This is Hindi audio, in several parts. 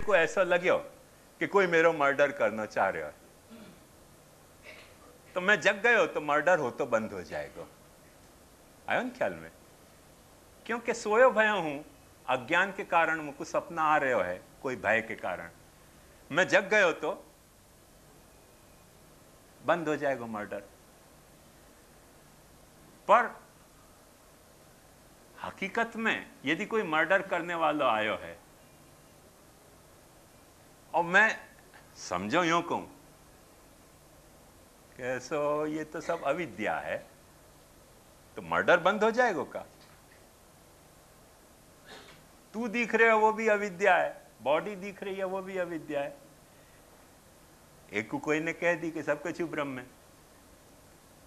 को ऐसा लगे कि कोई मेरो मर्डर करना चाह रहा है, तो मैं जग गयो तो मर्डर हो तो बंद हो जाएगा। आयो न ख्याल में? क्योंकि सोयो भयो हूं, अज्ञान के कारण मुझको सपना आ रहे है, कोई भय के कारण। मैं जग गयो तो बंद हो जाएगा मर्डर। पर हकीकत में यदि कोई मर्डर करने वाला आयो है और मैं समझो यूं कहूं कैसो ये तो सब अविद्या है, तो मर्डर बंद हो जाएगा का? तू दिख रहे हो वो भी अविद्या है, बॉडी दिख रही है वो भी अविद्या है। एक को कोई ने कह दी कि सब कछु ब्रह्म है,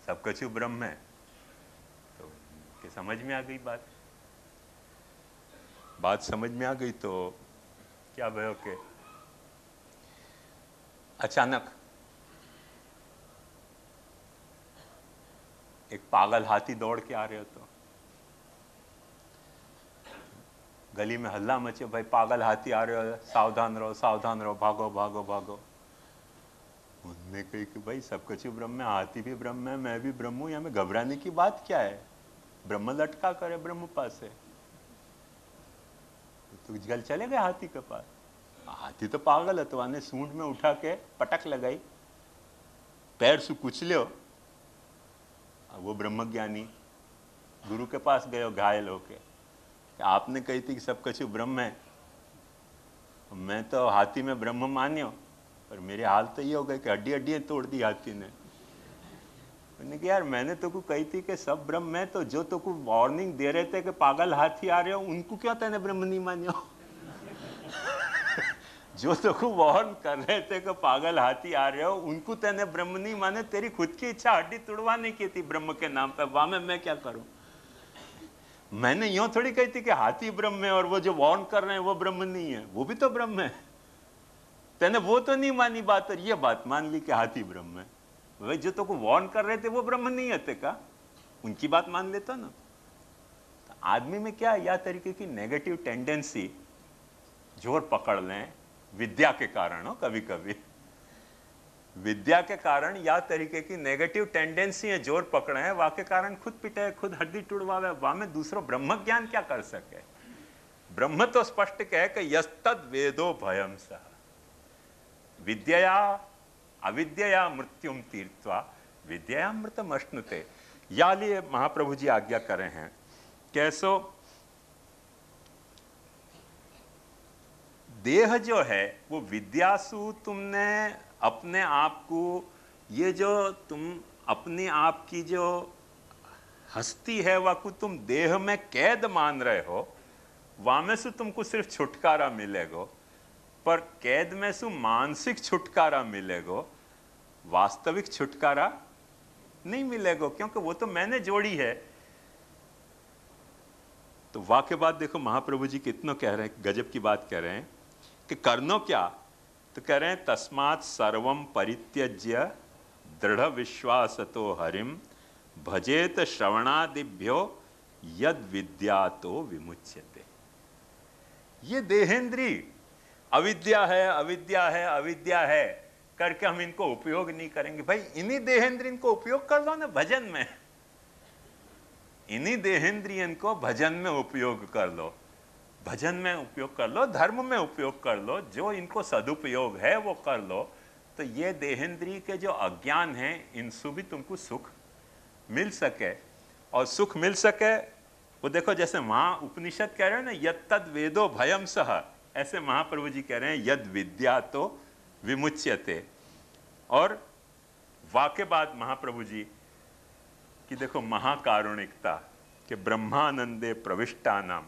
सब कछु ब्रह्म है, तो कि समझ में आ गई बात समझ में आ गई। तो क्या भयो कि अचानक एक पागल हाथी दौड़ के आ रहे हो, तो गली में हल्ला मचे, भाई पागल हाथी आ रहे हो, सावधान रहो, भागो भागो भागो। उनने कही कि भाई सब कुछ ब्रह्म है, हाथी भी ब्रह्म है, मैं भी ब्रह्म हूं, हमें घबराने की बात क्या है? ब्रह्म लटका करे ब्रह्म पास है। तो जल चले गए हाथी के पास। हाथी तो पागल है, तो आने सूंड में उठा के पटक लगाई, पैर से कुचल्यो। वो ब्रह्मज्ञानी गुरु के पास गयो घायल होके, आपने कही थी कि सब कुछ ब्रह्म है, मैं तो हाथी में ब्रह्म मान्यो, पर मेरे हाल तो ये हो गए कि हड्डी हड्डियां तोड़ दी हाथी ने। मैंने कहा यार मैंने तो को कही थी कि सब ब्रह्म है, तो जो तो को वार्निंग दे रहे थे कि पागल हाथी आ रहे हो, उनको क्या तेने ब्रह्म नहीं मान्यो? जो तो को वार्न कर रहे थे कि पागल हाथी आ रहे हो, उनको तेने ब्रह्म नहीं माने, तेरी खुद की इच्छा हड्डी तुड़वाने की थी ब्रह्म के नाम पे, वाह में मैं क्या करूं? मैंने यूं थोड़ी कही थी कि हाथी ब्रह्म है और वो जो वार्न कर रहे हैं वो ब्रह्म नहीं है, वो भी तो ब्रह्म है। तेने वो तो नहीं मानी बात, और ये बात मान ली कि हाथी ब्रह्म है। भाई जो तो को वार्न कर रहे थे वो ब्रह्म नहीं है का? उनकी बात मान लेता ना। तो आदमी में क्या या तरीके की नेगेटिव टेंडेंसी जोर पकड़ लें विद्या के कारण हो, कभी कभी विद्या के कारण या तरीके की नेगेटिव टेंडेंसी है जोर पकड़े हैं, वा के कारण खुद पिटे, खुद हड्डी टुड़वावे, वा में दूसरो ब्रह्म ज्ञान क्या कर सके? ब्रह्म तो स्पष्ट कहे कि यस्तद वेदो भयम सह विद्यया अविद्यया मृत्युम तीर्थवा विद्यया मृतम अश्नुते। या लिए महाप्रभु जी आज्ञा करे हैं कैसो देह जो है वो विद्यासु तुमने अपने आप को, ये जो तुम अपने आप की जो हस्ती है वह को तुम देह में कैद मान रहे हो, वहां में से तुमको सिर्फ छुटकारा मिलेगा, पर कैद में से मानसिक छुटकारा मिलेगा, वास्तविक छुटकारा नहीं मिलेगा, क्योंकि वो तो मैंने जोड़ी है। तो वाह के बाद देखो महाप्रभु जी कितना कह रहे हैं, गजब की बात कह रहे हैं कि करनो क्या? तो कह रहे हैं तस्मात् सर्वम परित्यज्य दृढ़ विश्वासतो हरिम भजेत श्रवणादिभ्यो यद विद्यातो विमुच्यते। ये देहेंद्री अविद्या है, अविद्या है, अविद्या है करके हम इनको उपयोग नहीं करेंगे। भाई इन्हीं देहेंद्रियन को उपयोग कर लो ना भजन में, इन्हीं देहेंद्रियन को भजन में उपयोग कर लो, भजन में उपयोग कर लो, धर्म में उपयोग कर लो, जो इनको सदुपयोग है वो कर लो। तो ये देहेंद्रिय के जो अज्ञान है इनसे भी तुमको सुख मिल सके, और सुख मिल सके वो देखो जैसे वहां उपनिषद कह रहे हैं ना यत्तद वेदो भयम सह, ऐसे महाप्रभु जी कह रहे हैं यद विद्या तो विमुच्यते। और वाक्य बाद महाप्रभु जी की देखो महाकारुणिकता कि ब्रह्मानंदे प्रविष्टानाम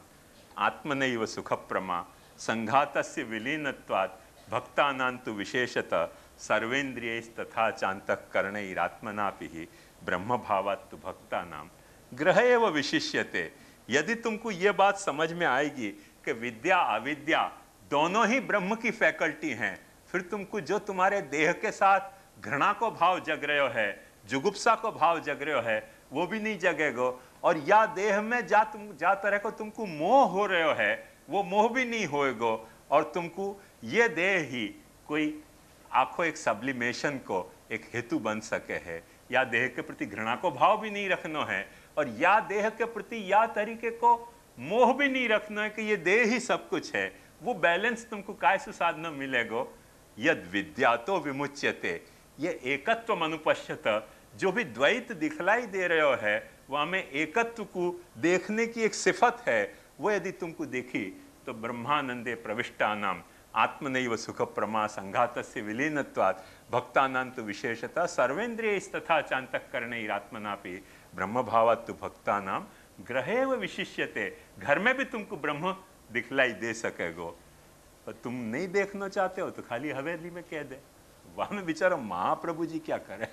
आत्मनैव सुखप्रमा संघातस्य विलीनत्वात् भक्तानान्तु विशेषतः सर्वेन्द्रियैस्तथा चान्तःकरणैरात्मनापि ब्रह्मभावात्तु भक्तानाम ग्रह एव विशिष्यते। यदि तुमको ये बात समझ में आएगी कि विद्या अविद्या दोनों ही ब्रह्म की फैकल्टी हैं, फिर तुमको जो तुम्हारे देह के साथ घृणा को भाव जग रहे है, जुगुप्सा को भाव जग रहे है, वो भी नहीं जगेगो, और या देह में जा तरह को तुमको मोह हो रहे है वो मोह भी नहीं होएगो, और तुमको ये देह ही कोई आखो एक सब्लिमेशन को एक हेतु बन सके है, या देह के प्रति घृणा को भाव भी नहीं रखना है, और या देह के प्रति या तरीके को मोह भी नहीं रखना है कि ये देह ही सब कुछ है। वो बैलेंस तुमको काय से साधना मिलेगो? यद विद्यातो विमुच्यते, ये एकत्व अनुपश्यत, जो भी द्वैत दिखलाई दे रहे है वहां में एकत्व को देखने की एक सिफत है, वो यदि तुमको देखी तो ब्रह्मानंदे प्रविष्टानाम आत्मनैव सुख प्रमा संघातस्य विलीनत्वात् भक्तानां विशेषतः सर्वेन्द्रियस्तथा चान्तःकरणैरात्मनापि ब्रह्म भावात् भक्तानां ग्रहेव विशिष्यते। घर में भी तुमको ब्रह्म दिखलाई दे सकेगो, पर तुम नहीं देखना चाहते हो तो खाली हवेली में कह दे। वहां में बेचारा महाप्रभु जी क्या करे?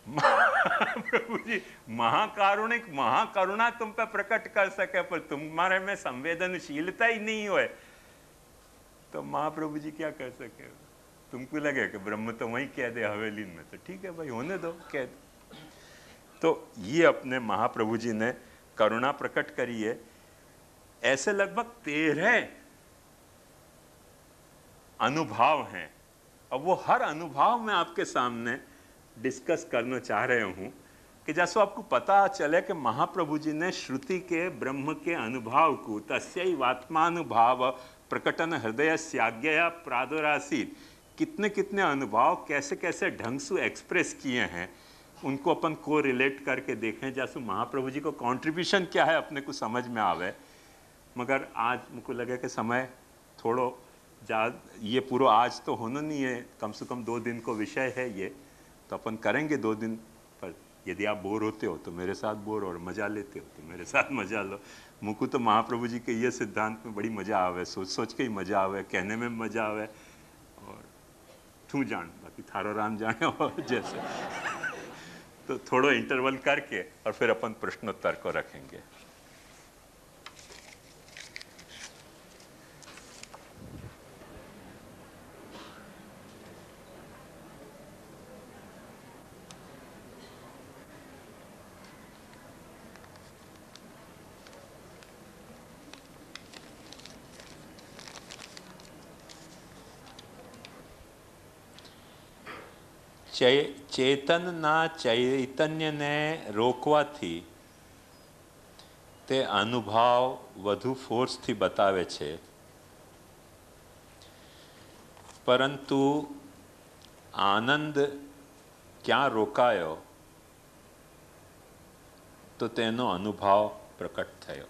महाप्रभु जी महाकारुणिक, महाकरुणा तुम पे प्रकट कर सके, पर तुम्हारे में संवेदनशीलता ही नहीं होए तो महाप्रभु जी क्या कर सके? तुमको लगे कि ब्रह्म तो वहीं कह दे हवेली में, तो ठीक है भाई, होने दो, कह दो। तो ये अपने महाप्रभु जी ने करुणा प्रकट करी है। ऐसे लगभग 13 अनुभव हैं, अब वो हर अनुभव में आपके सामने डिस्कस करना चाह रहे हूं कि जैसे आपको पता चले कि महाप्रभु जी ने श्रुति के ब्रह्म के अनुभव को तस्यैवात्मानुभाव प्रकटन हृदय स्याज्ञया प्रादुरासीत, कितने कितने अनुभव कैसे कैसे ढंग से एक्सप्रेस किए हैं, उनको अपन को रिलेट करके देखें, जैसे महाप्रभु जी को कंट्रीब्यूशन क्या है अपने को समझ में आवे। मगर आज मुझको लगे कि समय थोड़ो ये पूरा आज तो होना नहीं है, कम से कम 2 दिन को विषय है ये, तो अपन करेंगे 2 दिन। पर यदि आप बोर होते हो तो मेरे साथ बोर, और मज़ा लेते हो तो मेरे साथ मज़ा लो। मुझको तो महाप्रभु जी के ये सिद्धांत में बड़ी मज़ा आवे, सोच सोच के ही मज़ा आवे, कहने में मज़ा आवे, और तू जान बाकी थारो राम जाने और जैसे तो थोड़ा इंटरवल करके और फिर अपन प्रश्नोत्तर को रखेंगे। ચેતનના ચૈતન્યને રોકવાથી તે અનુભવ વધુ ફોર્સથી બતાવે છે, પરંતુ આનંદ ક્યાં રોકાયો તો તેનો અનુભવ પ્રકટ થયો।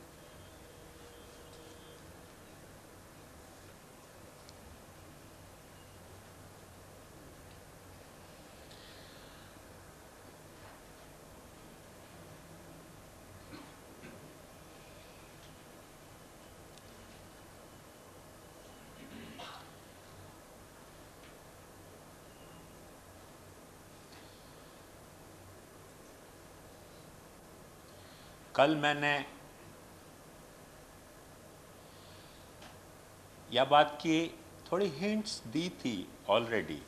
कल मैंने यह बात की थोड़ी हिंट्स दी थी ऑलरेडी,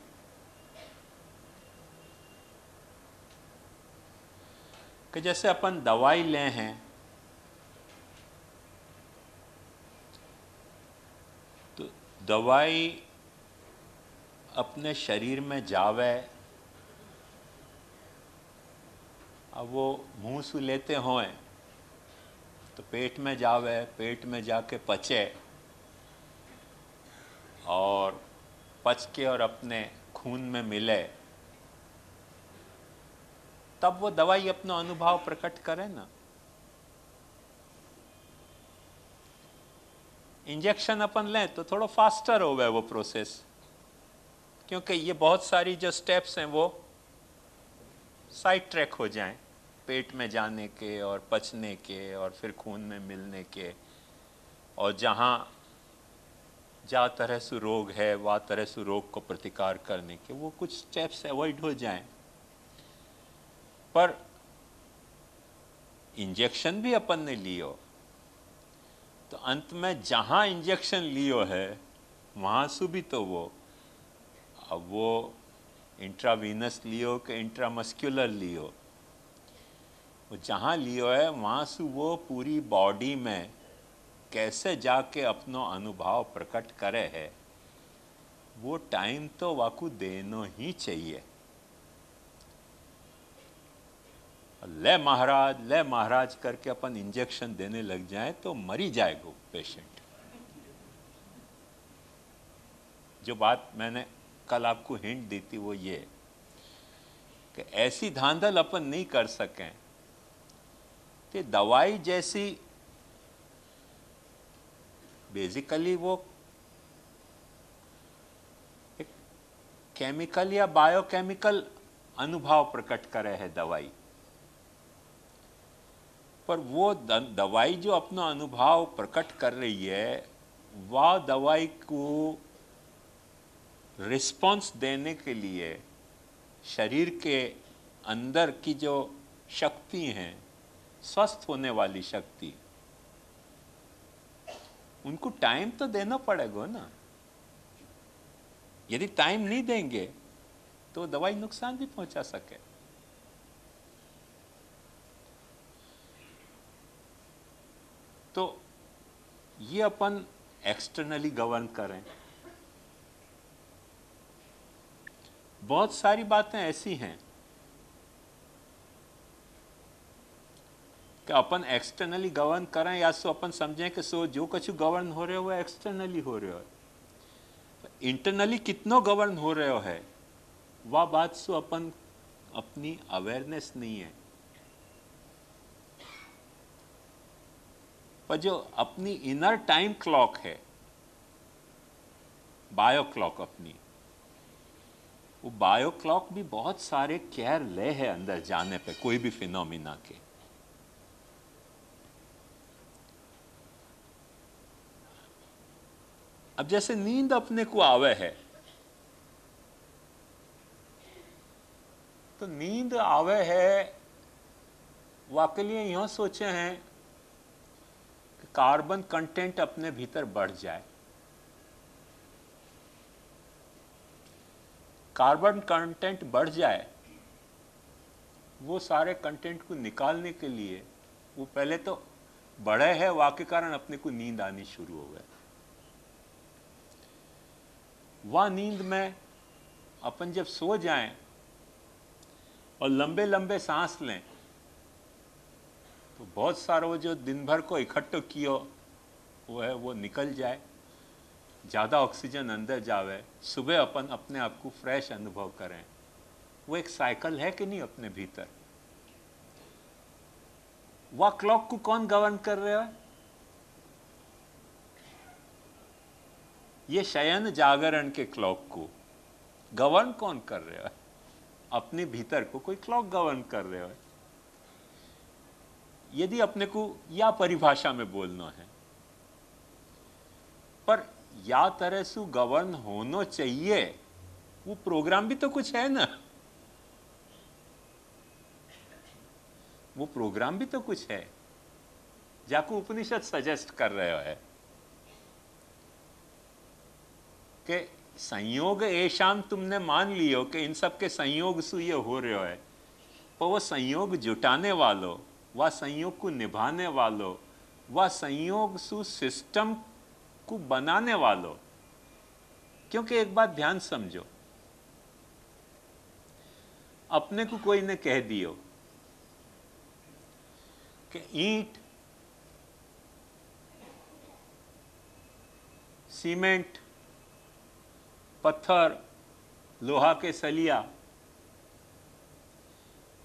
कि जैसे अपन दवाई ले हैं तो दवाई अपने शरीर में जावे, अब वो मुंह से लेते हों तो पेट में जावे, पेट में जाके पचे, और पच के और अपने खून में मिले, तब वो दवाई अपना अनुभव प्रकट करे ना। इंजेक्शन अपन लें तो थोड़ा फास्टर हो गए वो प्रोसेस, क्योंकि ये बहुत सारी जो स्टेप्स हैं वो साइड ट्रैक हो जाएं, पेट में जाने के और पचने के और फिर खून में मिलने के, और जहाँ जा तरह से रोग है वह तरह से रोग को प्रतिकार करने के, वो कुछ स्टेप्स अवॉइड हो जाएं। पर इंजेक्शन भी अपन ने लियो तो अंत में जहाँ इंजेक्शन लियो है वहाँ से भी तो वो, अब वो इंट्रावीनस लियो कि इंट्रामस्कुलर लियो, वो जहाँ लियो है वहाँ से वो पूरी बॉडी में कैसे जाके अपनो अनुभव प्रकट करे है, वो टाइम तो वाकू देनो ही चाहिए। ले महाराज करके अपन इंजेक्शन देने लग जाए तो मरी जाएगा पेशेंट। जो बात मैंने कल आपको हिंट दी थी वो ये कि ऐसी धांधल अपन नहीं कर सकें कि दवाई जैसी, बेसिकली वो एक केमिकल या बायोकेमिकल अनुभव प्रकट करे है दवाई, पर वो दवाई जो अपना अनुभव प्रकट कर रही है, वह दवाई को रिस्पॉन्स देने के लिए शरीर के अंदर की जो शक्ति हैं, स्वस्थ होने वाली शक्ति, उनको टाइम तो देना पड़ेगा ना। यदि टाइम नहीं देंगे तो दवाई नुकसान भी पहुंचा सके। तो ये अपन एक्सटर्नली गवर्न करें। बहुत सारी बातें ऐसी हैं कि अपन एक्सटर्नली गवर्न करें या सो अपन समझें कि सो जो कुछ गवर्न हो रहे हो वो एक्सटर्नली हो रहे हो। इंटरनली कितनो गवर्न हो रहे हो है वह बात सो अपन अपनी अवेयरनेस नहीं है। पर जो अपनी इनर टाइम क्लॉक है, बायो क्लॉक अपनी, वो बायो क्लॉक भी बहुत सारे केयर ले है अंदर जाने पे कोई भी फिनोमिना के। अब जैसे नींद अपने को आवे है, तो नींद आवे है वाकई लिए यह सोचे हैं कि कार्बन कंटेंट अपने भीतर बढ़ जाए। कार्बन कंटेंट बढ़ जाए, वो सारे कंटेंट को निकालने के लिए वो पहले तो बढ़े है, वाके कारण अपने को नींद आनी शुरू हो गई। वह नींद में अपन जब सो जाएं और लंबे लंबे सांस लें तो बहुत सारा वो जो दिन भर को इकट्ठो कियो वो है वो निकल जाए, ज़्यादा ऑक्सीजन अंदर जावे, सुबह अपन अपने आप को फ्रेश अनुभव करें। वो एक साइकिल है कि नहीं अपने भीतर। वह क्लॉक को कौन गवर्न कर रहे हो? ये शयन जागरण के क्लॉक को गवर्न कौन कर रहे हो? अपने भीतर को कोई क्लॉक गवर्न कर रहे हो। यदि अपने को या परिभाषा में बोलना है, पर या तरह से गवर्न होना चाहिए, वो प्रोग्राम भी तो कुछ है ना। वो प्रोग्राम भी तो कुछ है जाको उपनिषद सजेस्ट कर रहे है कि संयोग ऐशाम तुमने मान लियो कि इन सब के संयोग से ये हो रहे है, पर वो संयोग जुटाने वालों, वह संयोग को निभाने वालों, वह संयोग सु सिस्टम को बनाने वालों। क्योंकि एक बात ध्यान समझो, अपने को कोई ने कह दियो कि ईंट, सीमेंट, पत्थर, लोहा के सलिया,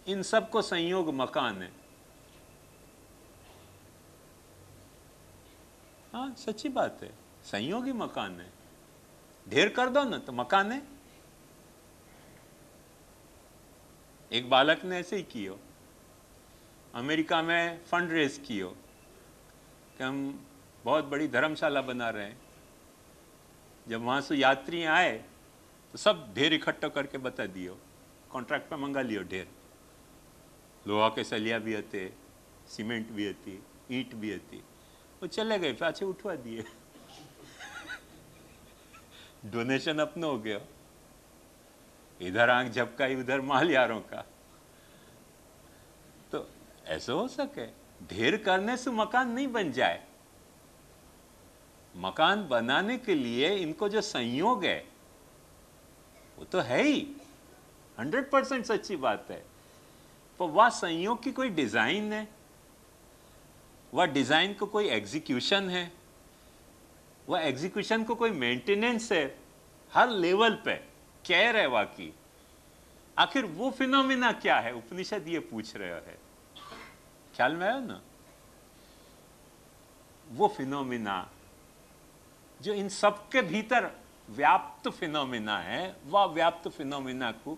इन सब को संयोग मकान है। हाँ, सच्ची बात है, संयोगी मकान है। ढेर कर दो ना तो मकान है। एक बालक ने ऐसे ही कियो, अमेरिका में फंड रेज कियो कि हम बहुत बड़ी धर्मशाला बना रहे हैं। जब वहां से यात्री आए तो सब ढेर इकट्ठा करके बता दियो, कॉन्ट्रैक्ट पे मंगा लियो ढेर। लोहा के सलिया भी हते, सीमेंट भी हती, ईंट भी हती। वो चले गए, पाछे उठवा दिए। डोनेशन अपना हो गया। इधर आंख झपकाई, उधर माल यारों का। तो ऐसा हो सके, ढेर करने से मकान नहीं बन जाए। मकान बनाने के लिए इनको जो संयोग है वो तो है ही, 100% सच्ची बात है। पर वह संयोग की कोई डिजाइन है, वह डिजाइन को कोई एग्जीक्यूशन है, वह एग्जीक्यूशन को कोई मेंटेनेंस है, हर लेवल पे केयर है वाकई। आखिर वो फिनोमिना क्या है, उपनिषद ये पूछ रहे है। ख्याल में आया ना? वो फिनोमिना जो इन सबके भीतर व्याप्त फिनोमिना है, वह व्याप्त फिनोमिना को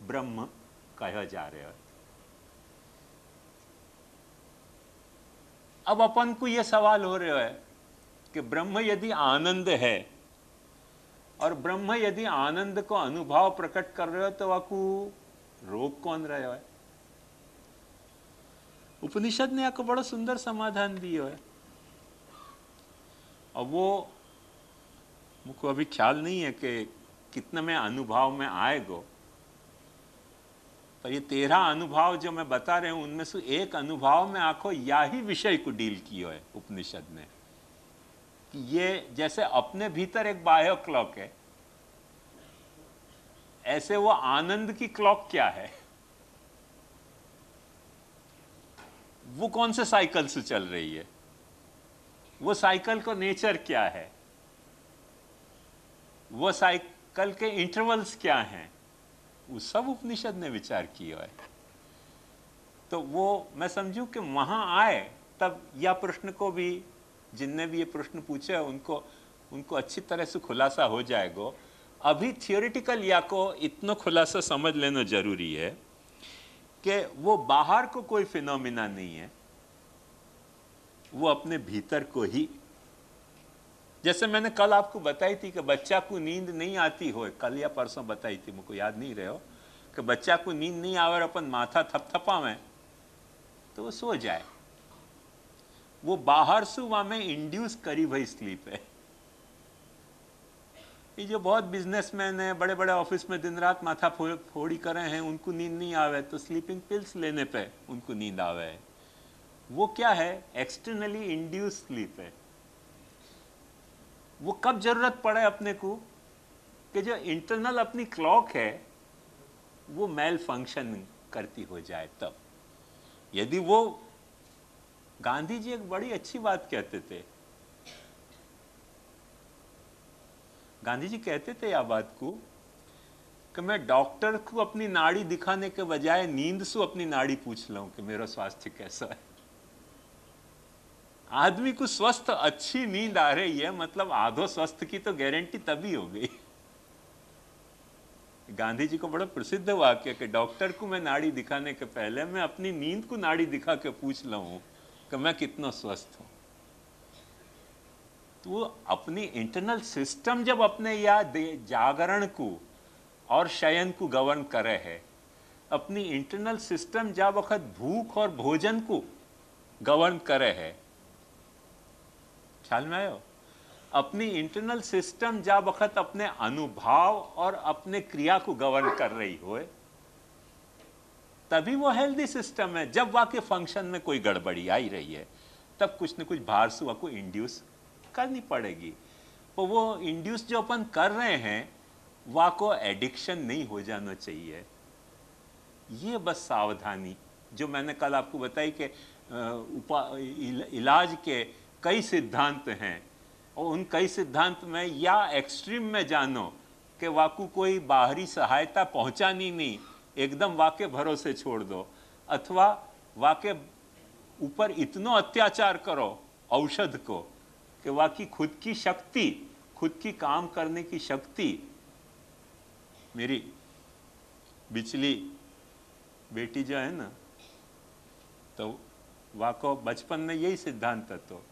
ब्रह्म कहा जा रहा है। अब अपन को यह सवाल हो रहा है कि ब्रह्म यदि आनंद है और ब्रह्म यदि आनंद को अनुभव प्रकट कर रहे हो तो वाकू रोक कौन रहे है? उपनिषद ने आपको बड़ा सुंदर समाधान दिया है। अब वो मुझको अभी ख्याल नहीं है कि कितने में अनुभव में आएगो, पर ये 13 अनुभव जो मैं बता रहे हूं उनमें से एक अनुभव में आखो या ही विषय को डील किया है उपनिषद ने कि ये जैसे अपने भीतर एक बाह्य क्लॉक है, ऐसे वो आनंद की क्लॉक क्या है, वो कौन से साइकिल से चल रही है, वो साइकिल का नेचर क्या है, वो साइकिल के इंटरवल्स क्या हैं, वो सब उपनिषद ने विचार किया है। तो वो मैं समझूं कि वहां आए तब यह प्रश्न को भी, जिनने भी ये प्रश्न पूछे उनको अच्छी तरह से खुलासा हो जाएगा। अभी थियोरिटिकल या को इतना खुलासा समझ लेना जरूरी है कि वो बाहर को कोई फिनोमिना नहीं है, वो अपने भीतर को ही, जैसे मैंने कल आपको बताई थी कि बच्चा को नींद नहीं आती हो, कल या परसों बताई थी, मुझको याद नहीं रहे हो, कि बच्चा को नींद नहीं आवे और अपन माथा थपथपावे तो वो सो जाए। वो बाहर से वहां में इंड्यूस करी भाई स्लीप है। ये जो बहुत बिजनेसमैन है, बड़े बड़े ऑफिस में दिन रात माथा फोड़ी करे हैं, उनको नींद नहीं आवे तो स्लीपिंग पिल्स लेने पे उनको नींद आवे। वो क्या है? एक्सटर्नली इंड्यूस स्लीप है। वो कब जरूरत पड़े अपने को कि जो इंटरनल अपनी क्लॉक है वो मेल फंक्शन करती हो जाए तब। यदि वो, गांधी जी एक बड़ी अच्छी बात कहते थे, गांधी जी कहते थे यह बात को कि मैं डॉक्टर को अपनी नाड़ी दिखाने के बजाय नींद से अपनी नाड़ी पूछ लूं कि मेरा स्वास्थ्य कैसा है। आदमी को स्वस्थ अच्छी नींद आ रही है मतलब आधो स्वस्थ की तो गारंटी तभी हो गई। गांधी जी को बड़ा प्रसिद्ध वाक्य कि डॉक्टर को मैं नाड़ी दिखाने के पहले मैं अपनी नींद को नाड़ी दिखा के पूछ लूं कि मैं कितना स्वस्थ हूं। तो वो अपनी इंटरनल सिस्टम जब अपने या जागरण को और शयन को गवर्न करे है, अपनी इंटरनल सिस्टम जब वक्त भूख और भोजन को गवर्न करे है, ख्याल में आयो? अपनी इंटरनल सिस्टम जब वक्त अपने अनुभव और अपने क्रिया को गवर्न कर रही हो, तभी वो हेल्दी सिस्टम है। जब वाके फंक्शन में कोई गड़बड़ी आई रही है तब कुछ न कुछ बाहर से को इंड्यूस करनी पड़ेगी। तो वो इंड्यूस जो अपन कर रहे हैं वह को एडिक्शन नहीं हो जाना चाहिए। ये बस सावधानी जो मैंने कल आपको बताई कि इलाज के कई सिद्धांत हैं और उन कई सिद्धांत में या एक्सट्रीम में जानो कि वाकू कोई बाहरी सहायता पहुंचानी नहीं, एकदम वाके भरोसे छोड़ दो, अथवा वाके ऊपर इतना अत्याचार करो औषध को कि वाकई खुद की शक्ति, खुद की काम करने की शक्ति। मेरी बिचली बेटी जो है ना, तो वाको बचपन में यही सिद्धांत था। तो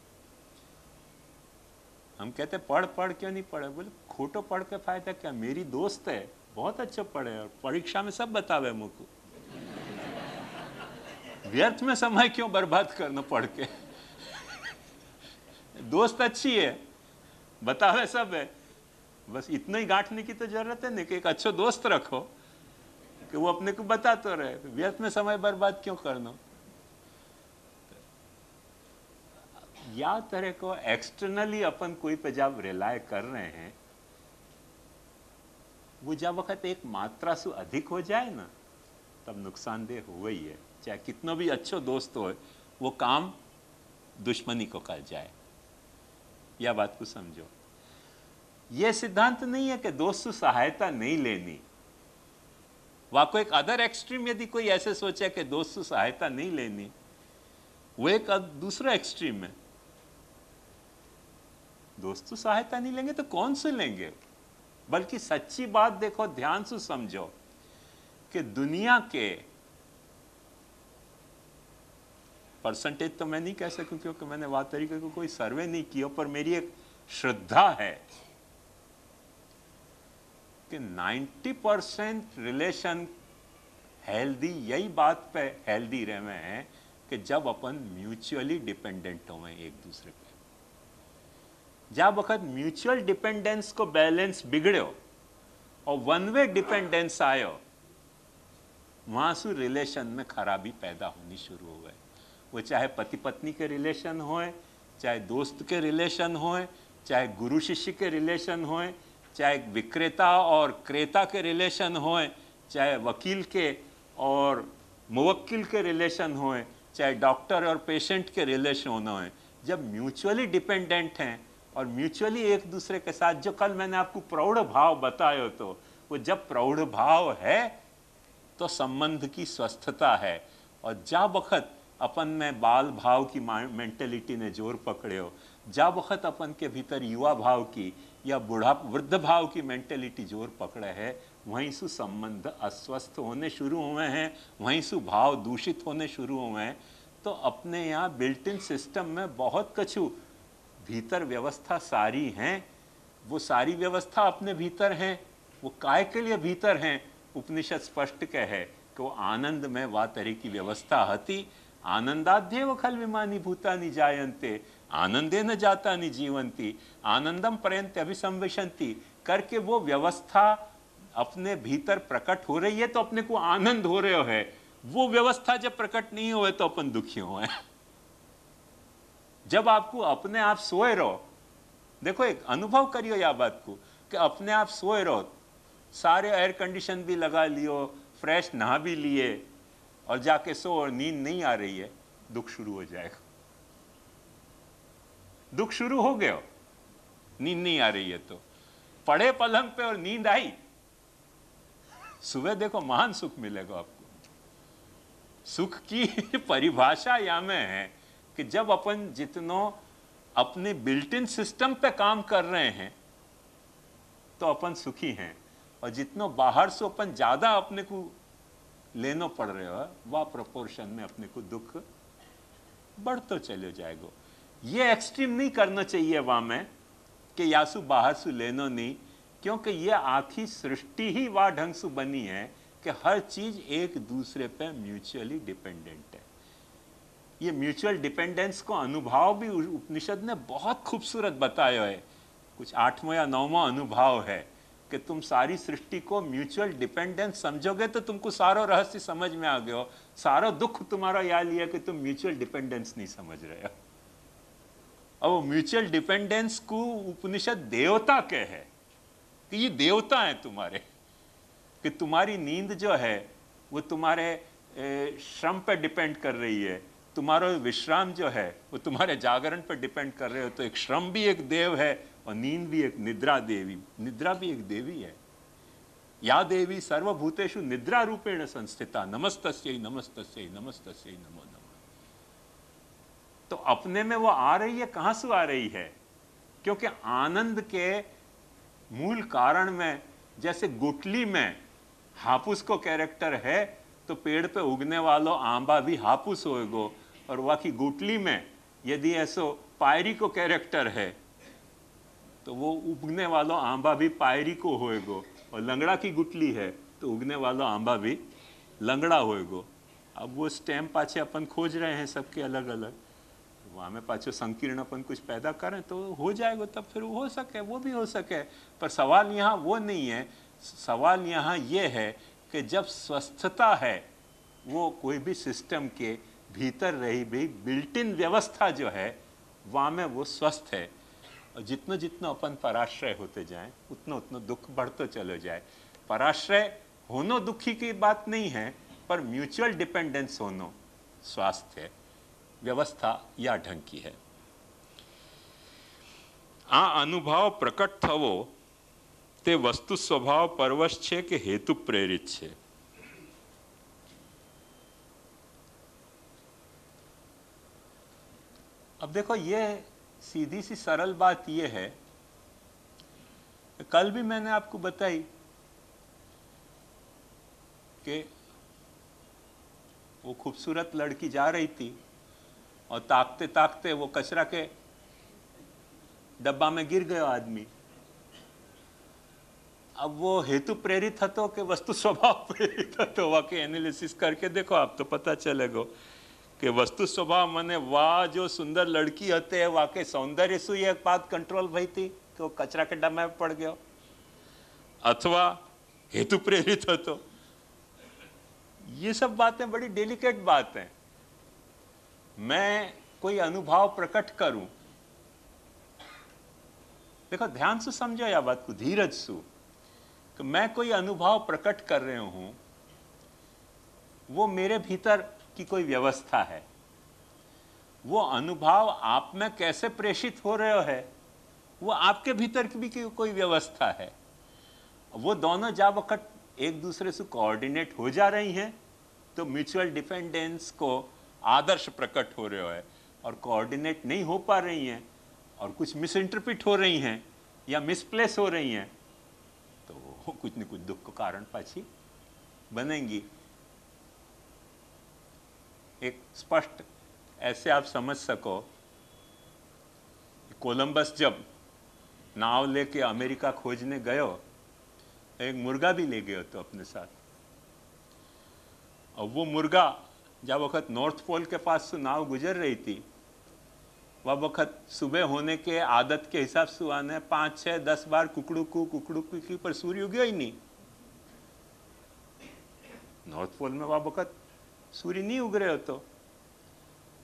हम कहते पढ़ पढ़ क्यों नहीं पढ़े? बोले खोटो पढ़ के फायदा क्या, मेरी दोस्त है बहुत अच्छा पढ़े और परीक्षा में सब बतावे मुझको, व्यर्थ में समय क्यों बर्बाद करना पढ़ के। दोस्त अच्छी है, बतावे सब है, बस इतना ही गांठने की तो जरूरत है नहीं कि एक अच्छा दोस्त रखो कि वो अपने को बता तो रहे, व्यर्थ में समय बर्बाद क्यों करना। या तरह को एक्सटर्नली अपन कोई पे जब रिलाय कर रहे हैं, वो जब वक्त एक मात्रा से अधिक हो जाए ना, तब नुकसानदेह हुआ ही है। चाहे कितना भी अच्छो दोस्त हो, वो काम दुश्मनी को कर जाए। यह बात को समझो। यह सिद्धांत नहीं है कि दोस्त से सहायता नहीं लेनी। वाको एक अदर एक्सट्रीम यदि कोई ऐसे सोचे कि दोस्त से सहायता नहीं लेनी, वो एक दूसरा एक्सट्रीम है। दोस्त से सहायता नहीं लेंगे तो कौन से लेंगे? बल्कि सच्ची बात देखो, ध्यान से समझो कि दुनिया के परसेंटेज तो मैं नहीं कह सकूं क्योंकि मैंने वाह तरीके को कोई सर्वे नहीं किया, पर मेरी एक श्रद्धा है कि 90% रिलेशन हेल्दी यही बात पे हेल्दी रहे हैं कि जब अपन म्यूचुअली डिपेंडेंट हो एक दूसरे पे। जब वक्त म्यूचुअल डिपेंडेंस को बैलेंस बिगड़ो और वन वे डिपेंडेंस आयो, वहां से रिलेशन में खराबी पैदा होनी शुरू हो गए। वो चाहे पति पत्नी के रिलेशन होए, चाहे दोस्त के रिलेशन होए, चाहे गुरु शिष्य के रिलेशन होए, चाहे विक्रेता और क्रेता के रिलेशन होए, चाहे वकील के और मुवक्किल के रिलेशन होए, चाहे डॉक्टर और पेशेंट के रिलेशन होए। जब म्यूचुअली डिपेंडेंट हैं और म्यूचुअली एक दूसरे के साथ, जो कल मैंने आपको प्रौढ़ भाव बताया, तो वो जब प्रौढ़ भाव है तो संबंध की स्वस्थता है। और जब वक्त अपन में बाल भाव की मेंटेलिटी ने जोर पकड़े हो, जब वक्त अपन के भीतर युवा भाव की या वृद्ध भाव की मेंटेलिटी जोर पकड़े है, वहीं से संबंध अस्वस्थ होने शुरू हुए हैं, वहीं से भाव दूषित होने शुरू हुए हैं। तो अपने यहाँ बिल्ट इन सिस्टम में बहुत कछु भीतर व्यवस्था सारी हैं। वो सारी व्यवस्था अपने भीतर हैं। वो काय के लिए भीतर हैं? उपनिषद स्पष्ट कहे कि वो आनंद में वा तरह की व्यवस्था हती। आनंदाध्येव खल विमानी भूतानि जायन्ते, आनंदे न जाता नि जीवंती, आनंदम पर्यंत अभिसंविशंति करके वो व्यवस्था अपने भीतर प्रकट हो रही है तो अपने को आनंद हो रहे है। वो व्यवस्था जब प्रकट नहीं हुए तो अपन दुखी हुए। जब आपको अपने आप सोए रहो, देखो एक अनुभव करियो या बात को कि अपने आप सोए रहो, सारे एयर कंडीशन भी लगा लियो, फ्रेश नहा भी लिए और जाके सो और नींद नहीं आ रही है, दुख शुरू हो जाएगा। दुख शुरू हो गया, नींद नहीं आ रही है तो पड़े पलंग पे और नींद आई, सुबह देखो महान सुख मिलेगा आपको। सुख की परिभाषा या में है कि जब अपन जितनो अपने बिल्ट इन सिस्टम पे काम कर रहे हैं तो अपन सुखी हैं, और जितनो बाहर से अपन ज्यादा अपने को लेनो पड़ रहे हो, वह प्रोपोर्शन में अपने को दुख बढ़ तो चले जाएगा। ये एक्सट्रीम नहीं करना चाहिए वहां में कि यासु बाहर से लेनो नहीं, क्योंकि ये आखी सृष्टि ही वह ढंग से बनी है कि हर चीज एक दूसरे पे म्यूचुअली डिपेंडेंट है। ये म्यूचुअल डिपेंडेंस को अनुभव भी उपनिषद ने बहुत खूबसूरत बताया है। कुछ 8वां या 9वां अनुभव है कि तुम सारी सृष्टि को म्यूचुअल डिपेंडेंस समझोगे तो तुमको सारा रहस्य समझ में आ गया हो। सारा दुख तुम्हारा यह लिया कि तुम म्यूचुअल डिपेंडेंस नहीं समझ रहे हो। अब वो म्यूचुअल डिपेंडेंस को उपनिषद देवता के है कि ये देवता है तुम्हारे, कि तुम्हारी नींद जो है वो तुम्हारे श्रम पर डिपेंड कर रही है, तुम्हारा विश्राम जो है वो तुम्हारे जागरण पर डिपेंड कर रहे हो। तो एक श्रम भी एक देव है और नींद भी एक निद्रा देवी, निद्रा भी एक देवी है। या देवी सर्वभूतेषु निद्रा रूपेण संस्थिता, नमस्तस्यै नमस्तस्यै नमस्तस्यै नमो नमः। तो अपने में वो आ रही है, कहां से आ रही है? क्योंकि आनंद के मूल कारण में, जैसे गुटली में हापुस को कैरेक्टर है तो पेड़ पे उगने वालों आंबा भी हापुस होएगो, और वह की गुटली में यदि ऐसो पायरी को कैरेक्टर है तो वो उगने वालों आंबा भी पायरी को होएगो, और लंगड़ा की गुटली है तो उगने वालों आंबा भी लंगड़ा होएगो। अब वो स्टैम्प पाछे अपन खोज रहे हैं सबके अलग अलग, वहाँ में पाछो संकीर्ण अपन कुछ पैदा करें तो हो जाएगा, तब फिर हो सके, वो भी हो सके। पर सवाल यहाँ वो नहीं है। सवाल यहाँ ये है कि जब स्वस्थता है वो कोई भी सिस्टम के भीतर रही भी बिल्ट इन व्यवस्था जो है वहाँ में वो स्वस्थ है। और जितना जितना अपन पराश्रय होते जाएं उतना उतना दुख बढ़ते चले जाए। पराश्रय होनो दुखी की बात नहीं है, पर म्यूचुअल डिपेंडेंस होनो स्वास्थ्य व्यवस्था या ढंग की है। आ अनुभव प्रकट थवो ते वस्तु स्वभाव परवश छे के हेतु प्रेरित छे। अब देखो, ये सीधी सी सरल बात ये है, कल भी मैंने आपको बताई कि वो खूबसूरत लड़की जा रही थी और ताकते ताकते वो कचरा के डब्बा में गिर गयो आदमी। अब वो हेतु प्रेरित हतो कि वस्तु स्वभाव प्रेरित हतो? वाकई एनालिसिस करके देखो, आप तो पता चलेगा कि वस्तु स्वभाव माने वाह जो सुंदर लड़की हते वाकई सौंदर्य सु एक बात कंट्रोल भई थी कि वो कचरा के डब्बा में पड़ गयो, अथवा हेतु प्रेरित हतो। ये सब बातें बड़ी डेलिकेट बात हैं। मैं कोई अनुभव प्रकट करूं, देखो ध्यान से समझो या बात को, धीरज सु, कि मैं कोई अनुभव प्रकट कर रहे हूं, वो मेरे भीतर की कोई व्यवस्था है। वो अनुभव आप में कैसे प्रेषित हो रहे है, वो आपके भीतर की भी कोई व्यवस्था है। वो दोनों जब वक्त एक दूसरे से कोऑर्डिनेट हो जा रही हैं तो म्यूचुअल डिपेंडेंस को आदर्श प्रकट हो रहे है। और कोऑर्डिनेट नहीं हो पा रही हैं और कुछ मिस इंटरप्रिट हो रही हैं या मिसप्लेस हो रही हैं, तो कुछ न कुछ दुख का कारण पाछी बनेंगी। एक स्पष्ट ऐसे आप समझ सको, कोलंबस जब नाव लेके अमेरिका खोजने गयो, एक मुर्गा भी ले गयो तो अपने साथ। और वो मुर्गा जब वक्त नॉर्थ पोल के पास से नाव गुजर रही थी, वह वक्त सुबह होने के आदत के हिसाब से आने 5, 6, 10 बार कुकड़ू की, पर सूर्य उगयो ही नहीं। नॉर्थ पोल में वह वक्त सूर्य नहीं उग रहे हो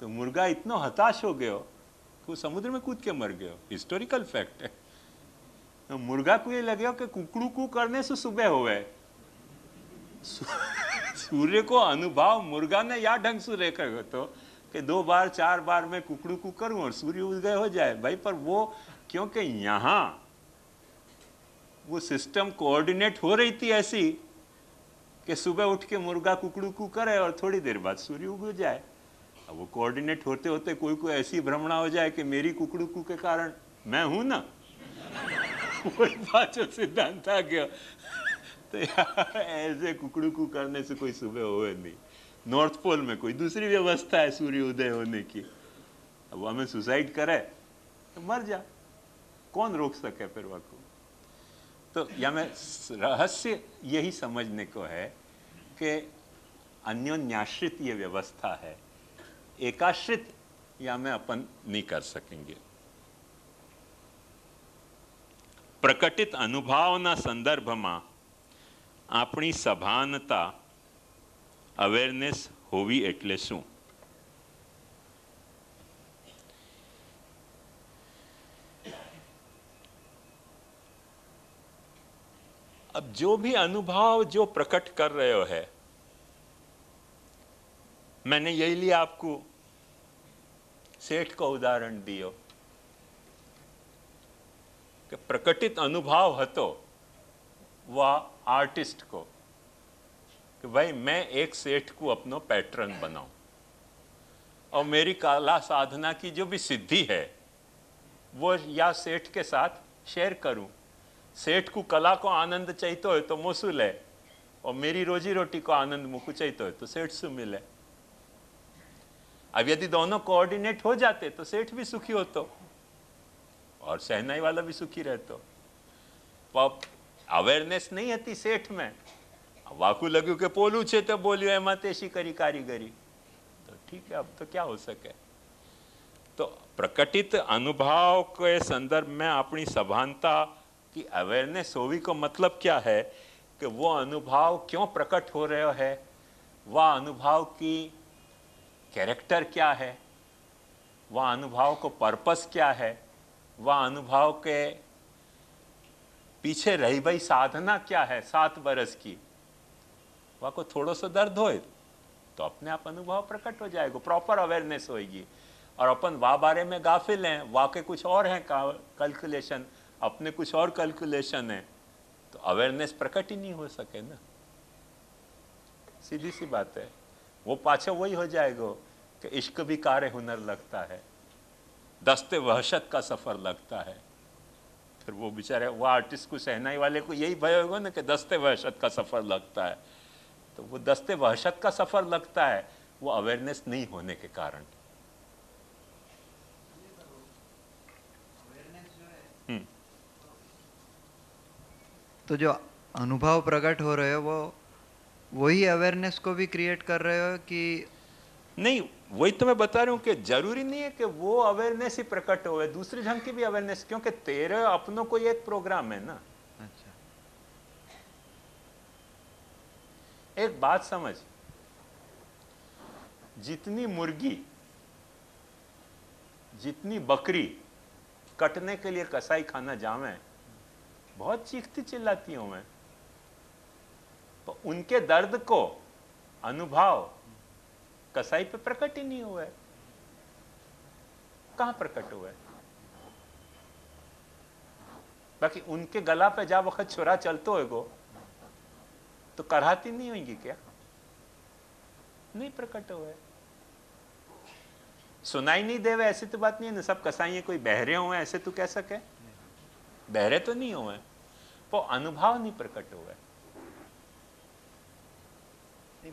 तो मुर्गा इतना हताश हो गयो कि वो समुद्र में कूद के मर गयो। हिस्टोरिकल फैक्ट है। तो मुर्गा को ये लगे कि कुकड़ू करने से सुबह हो गए। सूर्य को अनुभव मुर्गा ने या ढंग से रेखा तो कि 2 बार 4 बार मैं कुकड़ू करूं और सूर्य उदय हो जाए भाई। पर वो क्योंकि यहां वो सिस्टम कोऑर्डिनेट हो रही थी ऐसी कि सुबह उठ के मुर्गा कुकड़ू करे और थोड़ी देर बाद सूर्य उग जाए। अब वो कोऑर्डिनेट होते होते कोई ऐसी भ्रमणा हो जाए कि मेरी कुकड़ू के कारण मैं हूं ना, वही बात सिद्धांत आ गया। तो ऐसे कुकड़ू करने से कोई सुबह होए नहीं। नॉर्थ पोल में कोई दूसरी व्यवस्था है सूर्य उदय होने की। अब हमें सुसाइड करे तो मर जा, कौन रोक सके फिर वह को? तो या में रहस्य यही समझने को है कि अन्योन्याश्रित ये व्यवस्था है, एकाश्रित या में अपन नहीं कर सकेंगे। प्रकटित अनुभवना संदर्भ में अपनी सभानता अवेरनेस होवी एटले शू? अब जो भी अनुभव जो प्रकट कर रहे हो है, मैंने यही लिए आपको सेठ का उदाहरण दियो कि प्रकटित अनुभव हतो वह आर्टिस्ट को कि भाई मैं एक सेठ को अपनो पैटर्न बनाऊं और मेरी कला साधना की जो भी सिद्धि है वो या सेठ के साथ शेयर करूं। सेठ को कला को आनंद चाहिए हो तो मुझसे ले, और मेरी रोजी रोटी को आनंद मुझको चाहिए हो तो सेठ से मिले। अब यदि दोनों कोऑर्डिनेट हो जाते तो सेठ भी सुखी होतो और शहनाई वाला भी सुखी रहतो। अब अवेरनेस नहीं हती सेठ में, वाकू लग्यू के पोलू छे तो बोलियो एमा तेशी करी कारीगरी, तो ठीक है अब तो क्या हो सके। तो प्रकटित अनुभव के संदर्भ में अपनी सभानता की अवेयरनेस होवी को मतलब क्या है कि वो अनुभव क्यों प्रकट हो रहे है, वह अनुभव की कैरेक्टर क्या है, वह अनुभव को पर्पस क्या है, वह अनुभव के पीछे रही भाई साधना क्या है 7 बरस की, वह को थोड़ा सा दर्द होए तो अपने आप अनुभव प्रकट हो जाएगा, प्रॉपर अवेयरनेस होगी। और अपन वाह बारे में गाफिल हैं, वाह के कुछ और हैं कैलकुलेशन, अपने कुछ और कैलकुलेशन है, तो अवेयरनेस प्रकट ही नहीं हो सके ना। सीधी सी बात है। वो पाछे वही हो जाएगा कि इश्क भी कार्य हुनर लगता है, दस्ते वहशत का सफर लगता है। फिर वो बेचारे वो आर्टिस्ट को, शहनाई वाले को यही भय होगा ना कि दस्ते वहशत का सफर लगता है। तो वो दस्ते वहशत का सफर लगता है वो अवेयरनेस नहीं होने के कारण। तो जो अनुभव प्रकट हो रहे हो वो वही अवेयरनेस को भी क्रिएट कर रहे हो कि नहीं? वही तो मैं बता रहा हूं कि जरूरी नहीं है कि वो अवेयरनेस ही प्रकट हो, दूसरे ढंग की भी अवेयरनेस, क्योंकि तेरे अपनों को एक प्रोग्राम है ना। अच्छा, एक बात समझ, जितनी मुर्गी जितनी बकरी कटने के लिए कसाई खाना जावे, बहुत चीखती चिल्लाती हूं मैं, तो उनके दर्द को अनुभव कसाई पे प्रकट ही नहीं हुआ है। कहां प्रकट हुआ है? बाकी उनके गला पे जा वक्त छुरा चलते होएगो तो कराहती नहीं होंगी क्या? नहीं प्रकट हुआ है। सुनाई नहीं देवे ऐसी तो बात नहीं है ना, सब कसाई कोई बहरे हुए ऐसे तो कह सके? बहरे तो नहीं हुए, वो अनुभव नहीं प्रकट हुआ है।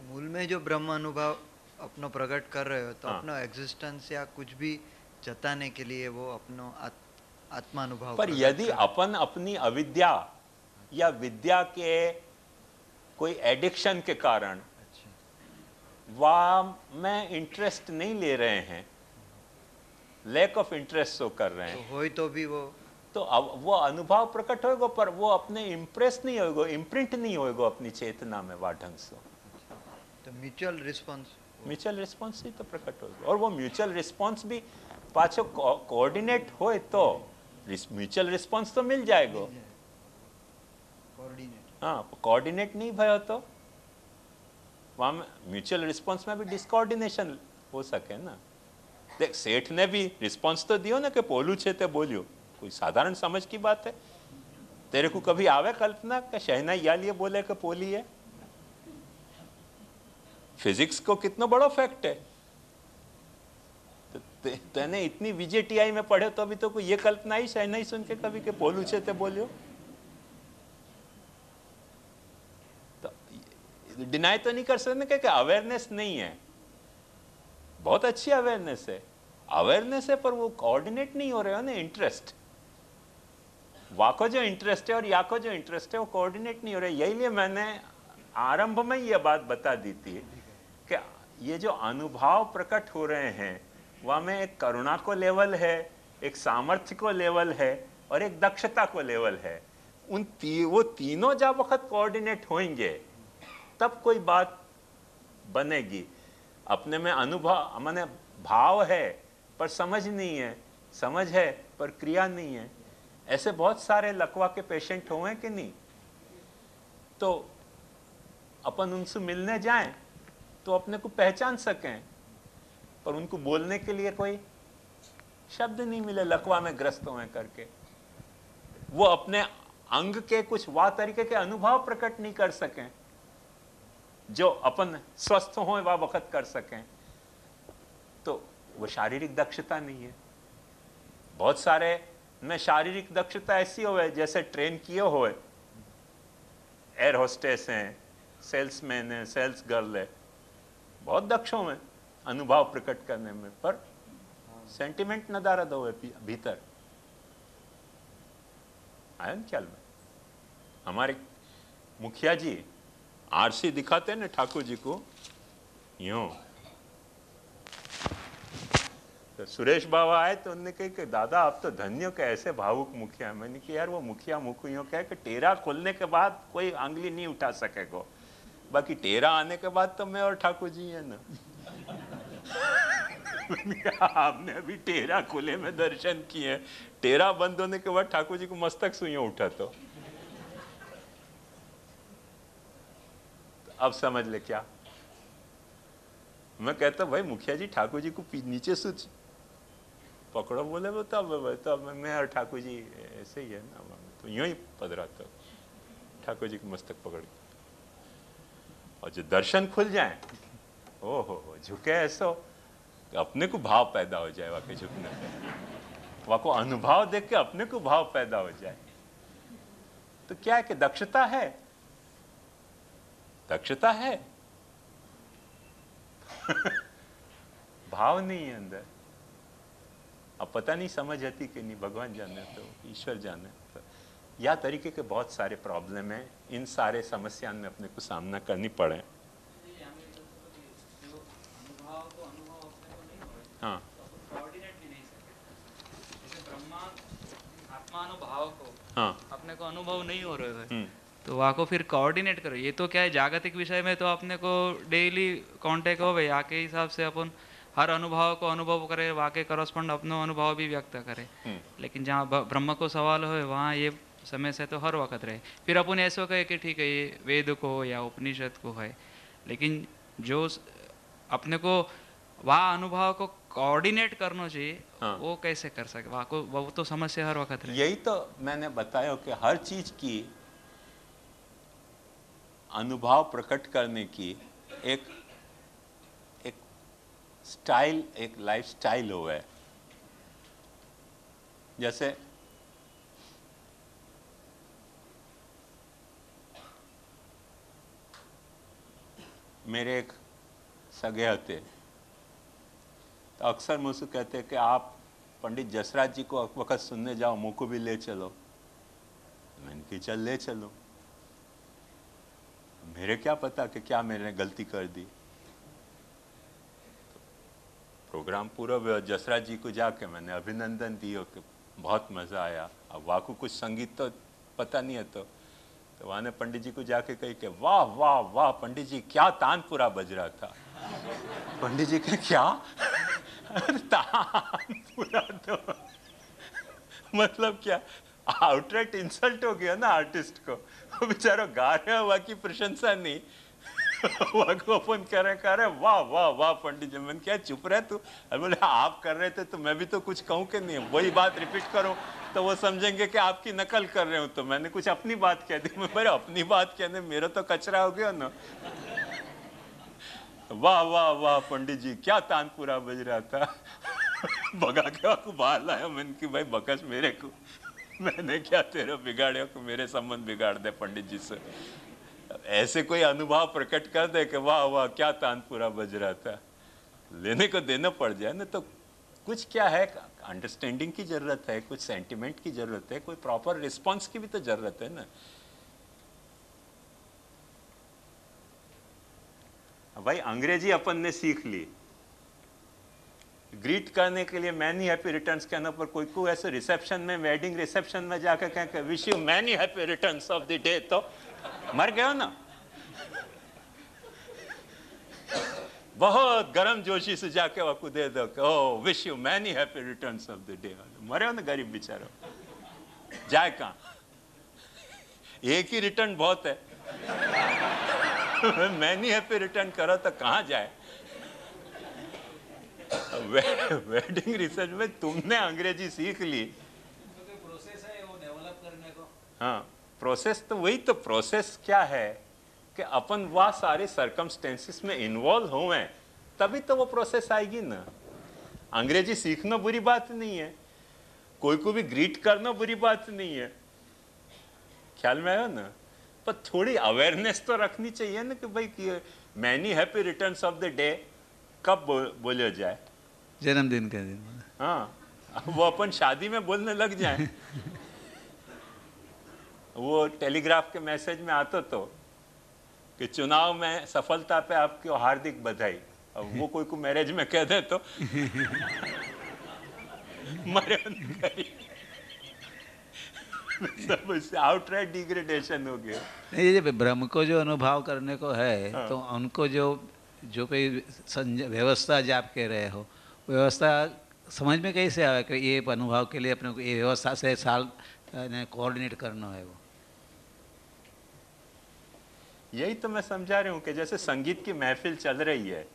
मूल में जो ब्रह्म अनुभव अपनो प्रकट कर रहे हो, तो हाँ। अपनो एग्जिस्टेंस या कुछ भी जताने के लिए वो अपनो आत्मा अनुभव पर यदि अपन अपनी अविद्या या विद्या के कोई एडिक्शन के कारण वाह में इंटरेस्ट नहीं ले रहे हैं, लैक ऑफ इंटरेस्ट शो कर रहे हैं, तो होई तो भी वो तो अब वो अनुभव प्रकट होएगा, पर वो अपने इम्प्रेस नहीं होएगा, इम्प्रिंट नहीं होएगा अपनी चेतना में वाह ढंग से। तो म्यूचुअल रिस्पॉन्स ही तो प्रकट होगा। और वो म्यूचुअल रिस्पॉन्स भी पाछो कोऑर्डिनेट होए तो म्यूचुअल रिस्पॉन्स तो मिल जाएगा। हाँ, कोऑर्डिनेट नहीं भयो तो वहां म्यूचुअल रिस्पॉन्स में भी डिसकोऑर्डिनेशन हो सके ना। देख, सेठ ने भी रिस्पॉन्स तो दियो ना कि पोलू छे ते बोलियो, कोई साधारण समझ की बात है। तेरे को कभी आवे कल्पना कि शहनाई या लिए बोले कि पोली है? फिजिक्स को कितना बड़ा फैक्ट है। तो तेने इतनी VJTI में पढ़े तो अभी तो कोई ये कल्पना ही शहनाई सुन के कभी के पोलू छे ते बोलियो? तो डिनाई तो नहीं कर सकते कि अवेयरनेस नहीं है। बहुत अच्छी अवेयरनेस है, पर वो कोऑर्डिनेट नहीं हो रहे हो ना। इंटरेस्ट, वाको जो इंटरेस्ट है और याको जो इंटरेस्ट है वो कोऑर्डिनेट नहीं हो रहे। यही लिए मैंने आरंभ में ये बात बता दी थी कि ये जो अनुभव प्रकट हो रहे हैं वह में एक करुणा को लेवल है, एक सामर्थ्य को लेवल है और एक दक्षता को लेवल है। वो तीनों जब वक्त कोऑर्डिनेट होंगे तब कोई बात बनेगी। अपने में अनुभव माने भाव है पर समझ नहीं है, समझ है पर क्रिया नहीं है। ऐसे बहुत सारे लकवा के पेशेंट हुए कि नहीं? तो अपन उनसे मिलने जाएं तो अपने को पहचान सकें, पर उनको बोलने के लिए कोई शब्द नहीं मिले, लकवा में ग्रस्त हुए करके। वो अपने अंग के कुछ वाह तरीके के अनुभव प्रकट नहीं कर सकें जो अपन स्वस्थ हो वह वक्त कर सकें, तो वो शारीरिक दक्षता नहीं है। बहुत सारे में शारीरिक दक्षता ऐसी होवे जैसे ट्रेन किए हुए एयर होस्टेस हैं, सेल्समैन हैं, सेल्स गर्ल है, बहुत दक्ष हैं अनुभव प्रकट करने में, पर सेंटिमेंट नदारद हुए भीतर। आया ना ख्याल में? हमारे मुखिया जी आरसी दिखाते हैं ना ठाकुर जी को यूं, तो सुरेश बाबा आए तो उन्होंने कहा कि दादा आप तो धन्य के ऐसे भावुक मुखिया। मैंने कहा यार वो मुखिया यूं कहे कि टेरा खोलने के बाद कोई अंगली नहीं उठा सकेगा, बाकी टेरा आने के बाद तो मैं और ठाकुर जी है ना। आपने अभी टेरा खुले में दर्शन किए, टेरा बंद होने के बाद ठाकुर जी को मस्तक सुइयों उठा तो अब समझ ले क्या मैं कहता, भाई मुखिया जी ठाकुर जी को नीचे से पकड़ो, बोले वो तब मैं और ठाकुर जी ऐसे ही है ना, तो यूं ही पधरा तो ठाकुर जी को मस्तक पकड़ के, और जो दर्शन खुल जाए, ओ हो झुके ऐसो कि अपने को भाव पैदा हो जाए, वाकई झुकने पे वहाँ को अनुभव देख के अपने को भाव पैदा हो जाए। तो क्या है कि दक्षता है, दक्षता है भाव नहीं है अंदर। अब पता नहीं समझ आती कि नहीं, भगवान जाने, तो ईश्वर जाने। तो यह तरीके के बहुत सारे प्रॉब्लम हैं, इन सारे समस्या में अपने को सामना करनी पड़े। हाँ, आत्मानुभाव को हाँ, अपने को अनुभव नहीं हो रहे है तो वहाँ को फिर कोऑर्डिनेट करो। ये तो क्या है, जागतिक विषय में तो अपने को डेली कांटेक्ट हो भाई, आके हिसाब से अपन हर अनुभव को अनुभव करे, वहाँ के करस्पॉन्ड अपना अनुभव भी व्यक्त करे। लेकिन जहाँ ब्रह्म को सवाल हो वहाँ ये समय से तो हर वक्त रहे। फिर अपन ऐसा कहे कि ठीक है ये वेद को या उपनिषद को है, लेकिन जो अपने को वहाँ अनुभव को कोऑर्डिनेट करना चाहिए, हाँ। वो कैसे कर सके? वहाँ को वो तो समस्या हर वक्त रहे। यही तो मैंने बताया कि हर चीज की अनुभव प्रकट करने की एक स्टाइल, एक लाइफ स्टाइल हो है। जैसे मेरे एक सगे होते, तो अक्सर मुझसे कहते कि आप पंडित जसराज जी को वक्त सुनने जाओ, मुझ को भी ले चलो। मैंने कहा चल ले चलो, मेरे क्या पता कि क्या मैंने गलती कर दी। प्रोग्राम पूरा हुआ, जसराज जी को जाके मैंने अभिनंदन दियो कि बहुत मज़ा आया। अब वहाँ को कुछ संगीत तो पता नहीं है, तो वहाँ ने पंडित जी को जाके कही कि वाह वाह वाह पंडित जी, क्या तानपुरा बज रहा था। पंडित जी के क्या तानपुरा, तो मतलब क्या आउटराइट इंसल्ट हो गया ना आर्टिस्ट को। वो बेचारा गा रहे हो, वहाँ की प्रशंसा नहीं, वहाँ को अपन कह रहे वाह वाह वाह पंडित जी। मैंने क्या चुप रहे तू? अरे बोले आप कर रहे थे तो मैं भी तो कुछ कहूँ कि नहीं, वही बात रिपीट करो तो वो समझेंगे कि आपकी नकल कर रहे हो। तो मैंने कुछ अपनी बात कह दी। मैं बोले अपनी बात कहने मेरा तो कचरा हो गया ना। वाह वाह वाह पंडित जी, क्या तानपुरा बज रहा था। भगा के आपको बाहर लाया। मैंने कि भाई बकस मेरे को, मैंने क्या तेरा बिगाड़े को, मेरे संबंध बिगाड़ दे पंडित जी से। ऐसे कोई अनुभव प्रकट कर दे कि वाह वाह क्या तानपुरा बज रहा था, लेने को देना पड़ जाए ना। तो कुछ क्या है, अंडरस्टैंडिंग की जरूरत है, कुछ सेंटिमेंट की जरूरत है, कोई प्रॉपर रिस्पॉन्स की भी तो जरूरत है ना। भाई अंग्रेजी अपन ने सीख ली, ग्रीट करने के लिए मैनी हैप्पी रिटर्न्स कहने पर कोई को ऐसे रिसेप्शन में, वेडिंग रिसेप्शन में जाकर कहें wish you many happy returns of the day, तो मर गए हो ना। बहुत गर्म जोशी से जाके आपको दे दो कि oh wish you many happy returns of the day, मरे हो ना गरीब बेचारा। जाए कहाँ, एक ही रिटर्न बहुत है। मैनी हैप्पी रिटर्न करो तो कहाँ जाए। वेडिंग रिसर्च में तुमने अंग्रेजी सीख ली, प्रोसेस है वो डेवलप करने को। हाँ प्रोसेस, तो वही तो प्रोसेस क्या है कि अपन वह सारे सर्कमस्टेंसेस में इन्वॉल्व हुए तभी तो वो प्रोसेस आएगी ना। अंग्रेजी सीखना बुरी बात नहीं है, कोई को भी ग्रीट करना बुरी बात नहीं है, ख्याल में आया ना। पर थोड़ी अवेयरनेस तो रखनी चाहिए ना कि भाई कि many happy returns of the day कब बोले जाए, जन्मदिन के दिन। हाँ वो अपन शादी में बोलने लग जाए। वो टेलीग्राफ के मैसेज में आता तो कि चुनाव में सफलता पे आपकी हार्दिक बधाई। अब वो कोई को मैरिज में कह दे तो मरे सब इससे आउटराइट डिग्रेडेशन हो गया। ये ब्रह्म को जो अनुभव करने को है, हाँ। तो उनको जो कोई व्यवस्था जो आप कह रहे हो व्यवस्था समझ में कैसे आवे कि ये अनुभव के लिए अपने को ये व्यवस्था से साल कोऑर्डिनेट करना है वो? यही तो मैं समझा रही हूँ कि जैसे संगीत की महफिल चल रही है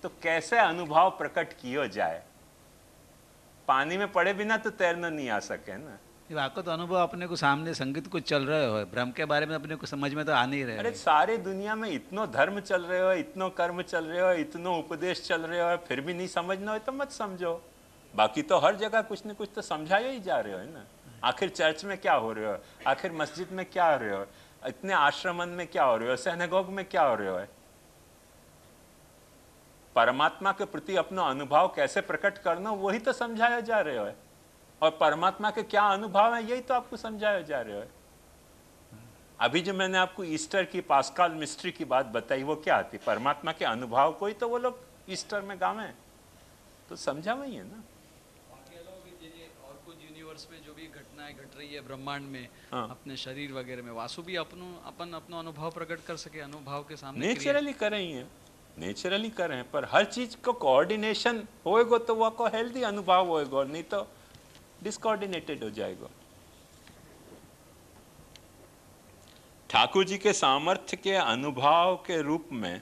तो कैसे अनुभव प्रकट किया जाए। पानी में पड़े बिना तो तैरना नहीं आ सके ना। ये आपको तो अनुभव अपने को सामने संगीत कुछ चल रहे हो, ब्रह्म के बारे में अपने को समझ में तो आ नहीं रहे। अरे सारे दुनिया में इतनो धर्म चल रहे हो, इतनो कर्म चल रहे हो, इतनो उपदेश चल रहे हो, फिर भी नहीं समझना हो तो मत समझो। बाकी तो हर जगह कुछ न कुछ तो समझाया ही जा रहे हो ना। आखिर चर्च में क्या हो रहे हो, आखिर मस्जिद में क्या हो रहे हो, इतने आश्रमन में क्या हो रहे हो, सिनेगोग में क्या हो रहे हो। परमात्मा के प्रति अपना अनुभव कैसे प्रकट करना वही तो समझाया जा रहे हो। और परमात्मा के क्या अनुभव है यही तो आपको समझाया जा रहे हो। अभी जो मैंने आपको ईस्टर की पास्कल मिस्ट्री की बात बताई वो क्या आती, परमात्मा के अनुभव को ही तो वो लोग ईस्टर में गावे, तो समझा वही है ना। और कुछ यूनिवर्स में जो भी घटनाएं घट रही है ब्रह्मांड में, हाँ। अपने शरीर वगैरह में, वासु भी अपन अपना अनुभव प्रकट कर सके, अनुभव के सामने नेचुरली कर रही हैं, नेचुरली कर रहे हैं, पर हर चीज को कोऑर्डिनेशन होएगा तो वो को हेल्दी अनुभव होएगा, नहीं तो डिसकोऑर्डिनेटेड हो जाएगा। ठाकुर जी के सामर्थ्य के अनुभव के रूप में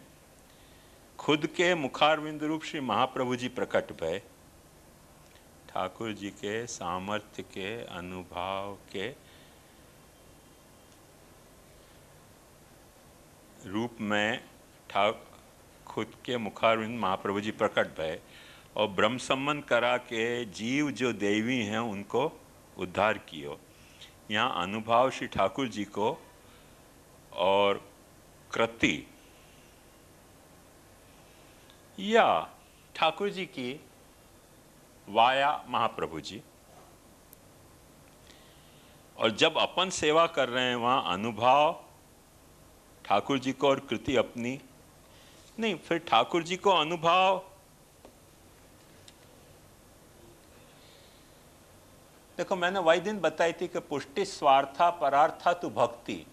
खुद के मुखारविंद रूप श्री महाप्रभु जी प्रकट भय। ठाकुर जी के सामर्थ्य के अनुभव के रूप में खुद के मुखारविंद महाप्रभु जी प्रकट भय और ब्रह्म सम्मन करा के जीव जो देवी हैं उनको उद्धार कियो। यहाँ अनुभव श्री ठाकुर जी को और कृति या ठाकुर जी की वाया महाप्रभु जी। और जब अपन सेवा कर रहे हैं वहाँ अनुभव ठाकुर जी को और कृति अपनी नहीं, फिर ठाकुर जी को अनुभव देखो मैंने वही दिन बताई थी कि पुष्टि स्वार्था परार्था तो भक्ति।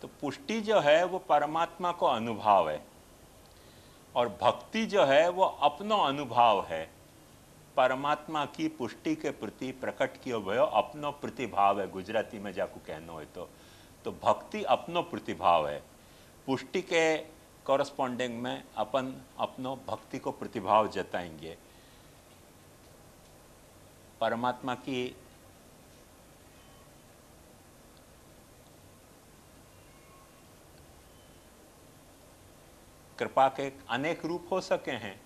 तो पुष्टि जो है वो परमात्मा को अनुभव है और भक्ति जो है वो अपनो अनुभव है। परमात्मा की पुष्टि के प्रति प्रकट किया भयो अपनो प्रतिभाव है, गुजराती में जाकू कहना हो तो भक्ति अपनो प्रतिभाव है। पुष्टि के कॉरस्पॉन्डिंग में अपन अपनो भक्ति को प्रतिभाव जताएंगे। परमात्मा की कृपा के अनेक रूप हो सके हैं।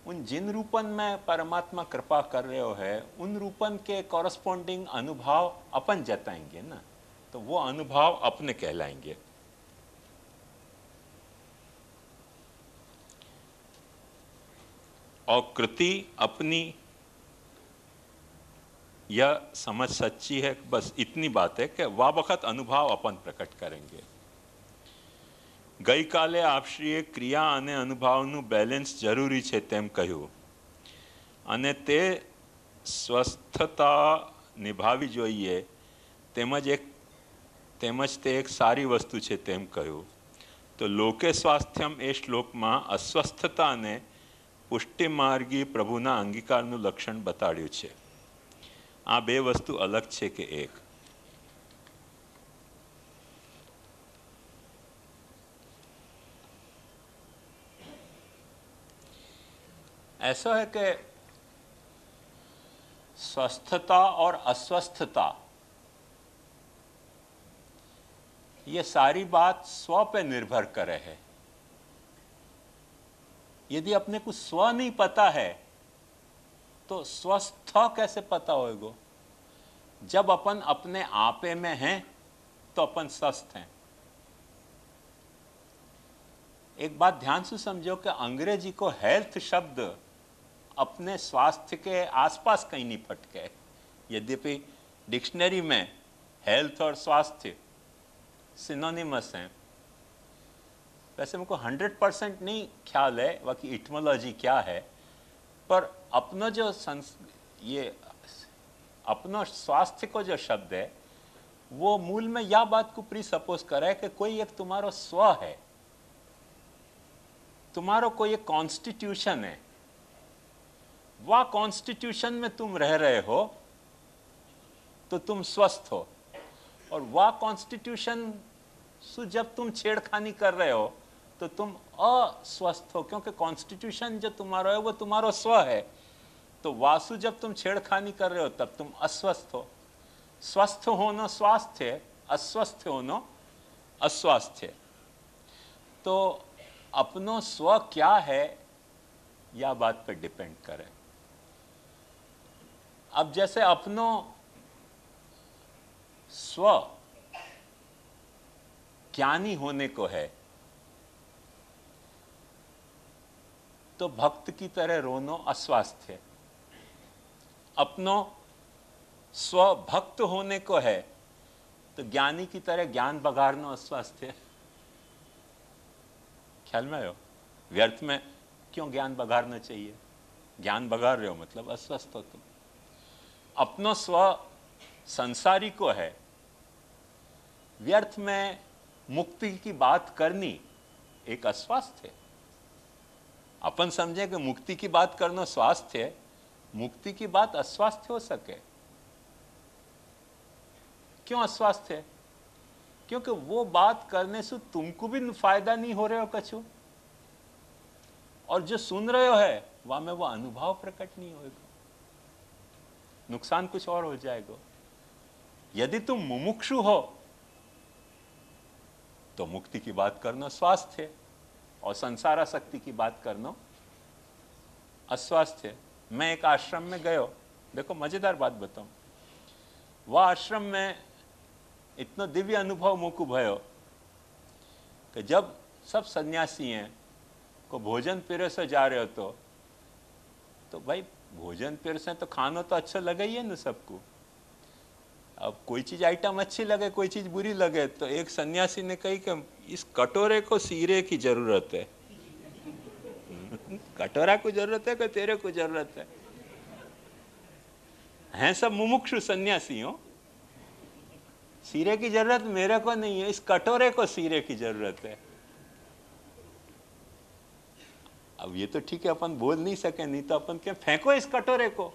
उन जिन रूपन में परमात्मा कृपा कर रहे हो है उन रूपन के कॉरस्पॉन्डिंग अनुभव अपन जताएंगे ना, तो वो अनुभव अपने कहलाएंगे। और कृति अपनी यह समझ सच्ची है, बस इतनी बात है कि वह वक्त अनुभव अपन प्रकट करेंगे। गई काले आपश्रीए क्रिया અને અનુભાવનું બેલેન્સ જરૂરી છે તેમ કહ્યું અને તે સ્વસ્થતા નિભાવી જોઈએ તેમજ તે એક સારી વસ્તુ છે તેમ કહ્યું। તો લોકે સ્વાસ્થ્યમ એ શ્લોકમાં અસ્વસ્થતા અને પુષ્ટિમાર્ગી પ્રભુના અંગીકારનું લક્ષણ બતાડ્યું છે। આ બે વસ્તુ અલગ છે કે એક? ऐसा है कि स्वस्थता और अस्वस्थता ये सारी बात स्व पे निर्भर करे है। यदि अपने को स्व नहीं पता है तो स्वस्थ कैसे पता होएगा? जब अपन अपने आपे में हैं तो अपन स्वस्थ हैं। एक बात ध्यान से समझो कि अंग्रेजी को हेल्थ शब्द अपने स्वास्थ्य के आसपास कहीं नहीं फटके। यद्यपि डिक्शनरी में हेल्थ और स्वास्थ्य सिनोनिमस हैं। वैसे मुझको 100% नहीं ख्याल है बाकी इटमोलॉजी क्या है, पर अपना जो ये अपना स्वास्थ्य को जो शब्द है वो मूल में यह बात को प्री सपोज करे कि कोई एक तुम्हारा स्व है, तुम्हारा कोई एक कॉन्स्टिट्यूशन है वह कॉन्स्टिट्यूशन में तुम रह रहे हो तो तुम स्वस्थ हो, और वह कॉन्स्टिट्यूशन से जब तुम छेड़खानी कर रहे हो तो तुम अस्वस्थ हो, क्योंकि कॉन्स्टिट्यूशन जो तुम्हारा है वो तुम्हारा स्व है। तो वासु जब तुम छेड़खानी कर रहे हो तब तुम अस्वस्थ हो। स्वस्थ होना स्वास्थ्य, अस्वस्थ होना अस्वास्थ्य। तो अपनो स्व क्या है यह बात पर डिपेंड करे। अब जैसे अपनो स्व ज्ञानी होने को है तो भक्त की तरह रोनो अस्वास्थ्य। अपनो स्व भक्त होने को है तो ज्ञानी की तरह ज्ञान बघाड़ना अस्वास्थ्य। ख्याल में आयो? व्यर्थ में क्यों ज्ञान बघाड़ना चाहिए? ज्ञान बघाड़ रहे हो मतलब अस्वस्थ हो तुम। अपनो स्व संसारी को है, व्यर्थ में मुक्ति की बात करनी एक अस्वास्थ्य है। अपन समझे कि मुक्ति की बात करना स्वास्थ्य है, मुक्ति की बात अस्वास्थ्य हो सके। क्यों अस्वास्थ्य है? क्योंकि वो बात करने से तुमको भी फायदा नहीं हो रहे हो कछु, और जो सुन रहे हो है वहां में वो अनुभव प्रकट नहीं होगा, नुकसान कुछ और हो जाएगा। यदि तुम मुमुक्षु हो तो मुक्ति की बात करना स्वास्थ्य है, और संसारासक्ति की बात करना अस्वास्थ्य है। मैं एक आश्रम में गयो, देखो मजेदार बात बताऊं, वह आश्रम में इतना दिव्य अनुभव मुझको भयो कि जब सब सन्यासी हैं को भोजन पिरसे जा रहे हो तो भाई भोजन पिरसे तो खाना तो अच्छा लगे ही है ना सबको। अब कोई चीज आइटम अच्छी लगे, कोई चीज बुरी लगे, तो एक सन्यासी ने कही कि इस कटोरे को सीरे की जरूरत है। कटोरा को जरूरत है कि तेरे को जरूरत है? हैं सब मुमुक्षु सन्यासी हो, सीरे की जरूरत मेरे को नहीं है, इस कटोरे को सीरे की जरूरत है। अब ये तो ठीक है अपन बोल नहीं सके, नहीं तो अपन क्या फेंको इस कटोरे को।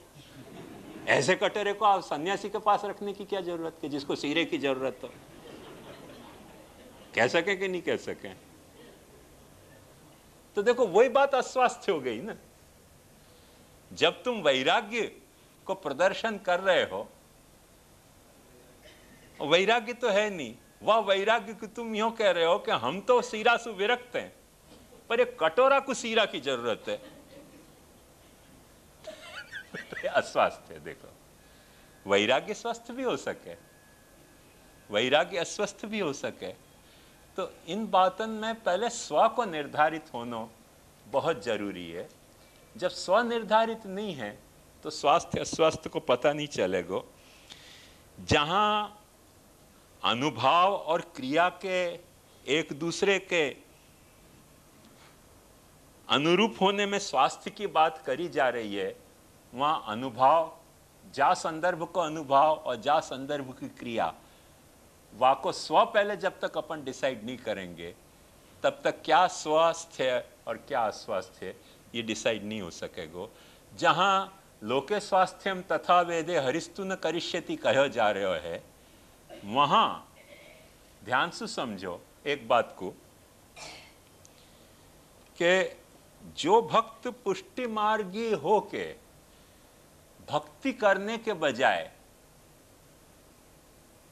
ऐसे कटोरे को आप सन्यासी के पास रखने की क्या जरूरत है जिसको सीरे की जरूरत हो? कह सके कि नहीं कह सके? तो देखो वही बात अस्वास्थ्य हो गई ना। जब तुम वैराग्य को प्रदर्शन कर रहे हो, वैराग्य तो है नहीं, वह वैराग्य को तुम यूं कह रहे हो कि हम तो सीरा से विरक्त हैं, पर एक कटोरा को सीरा की जरूरत है। अस्वास्थ्य है। देखो वैराग्य स्वस्थ भी हो सके, वैराग्य अस्वस्थ भी हो सके। तो इन बातों में पहले स्व को निर्धारित होना बहुत जरूरी है। जब स्व निर्धारित नहीं है तो स्वास्थ्य अस्वास्थ्य को पता नहीं चलेगा। जहां अनुभव और क्रिया के एक दूसरे के अनुरूप होने में स्वास्थ्य की बात करी जा रही है, वहां अनुभव, जा संदर्भ को अनुभव और जा संदर्भ की क्रिया, वह को स्व पहले जब तक अपन डिसाइड नहीं करेंगे तब तक क्या स्वस्थ है और क्या अस्वस्थ है ये डिसाइड नहीं हो सकेगा। जहां लोके स्वास्थ्यम तथा वेदे हरिस्तु न करिष्यति कहो जा रहे है, वहां ध्यान से समझो एक बात को कि जो भक्त पुष्टि मार्गी होके भक्ति करने के बजाय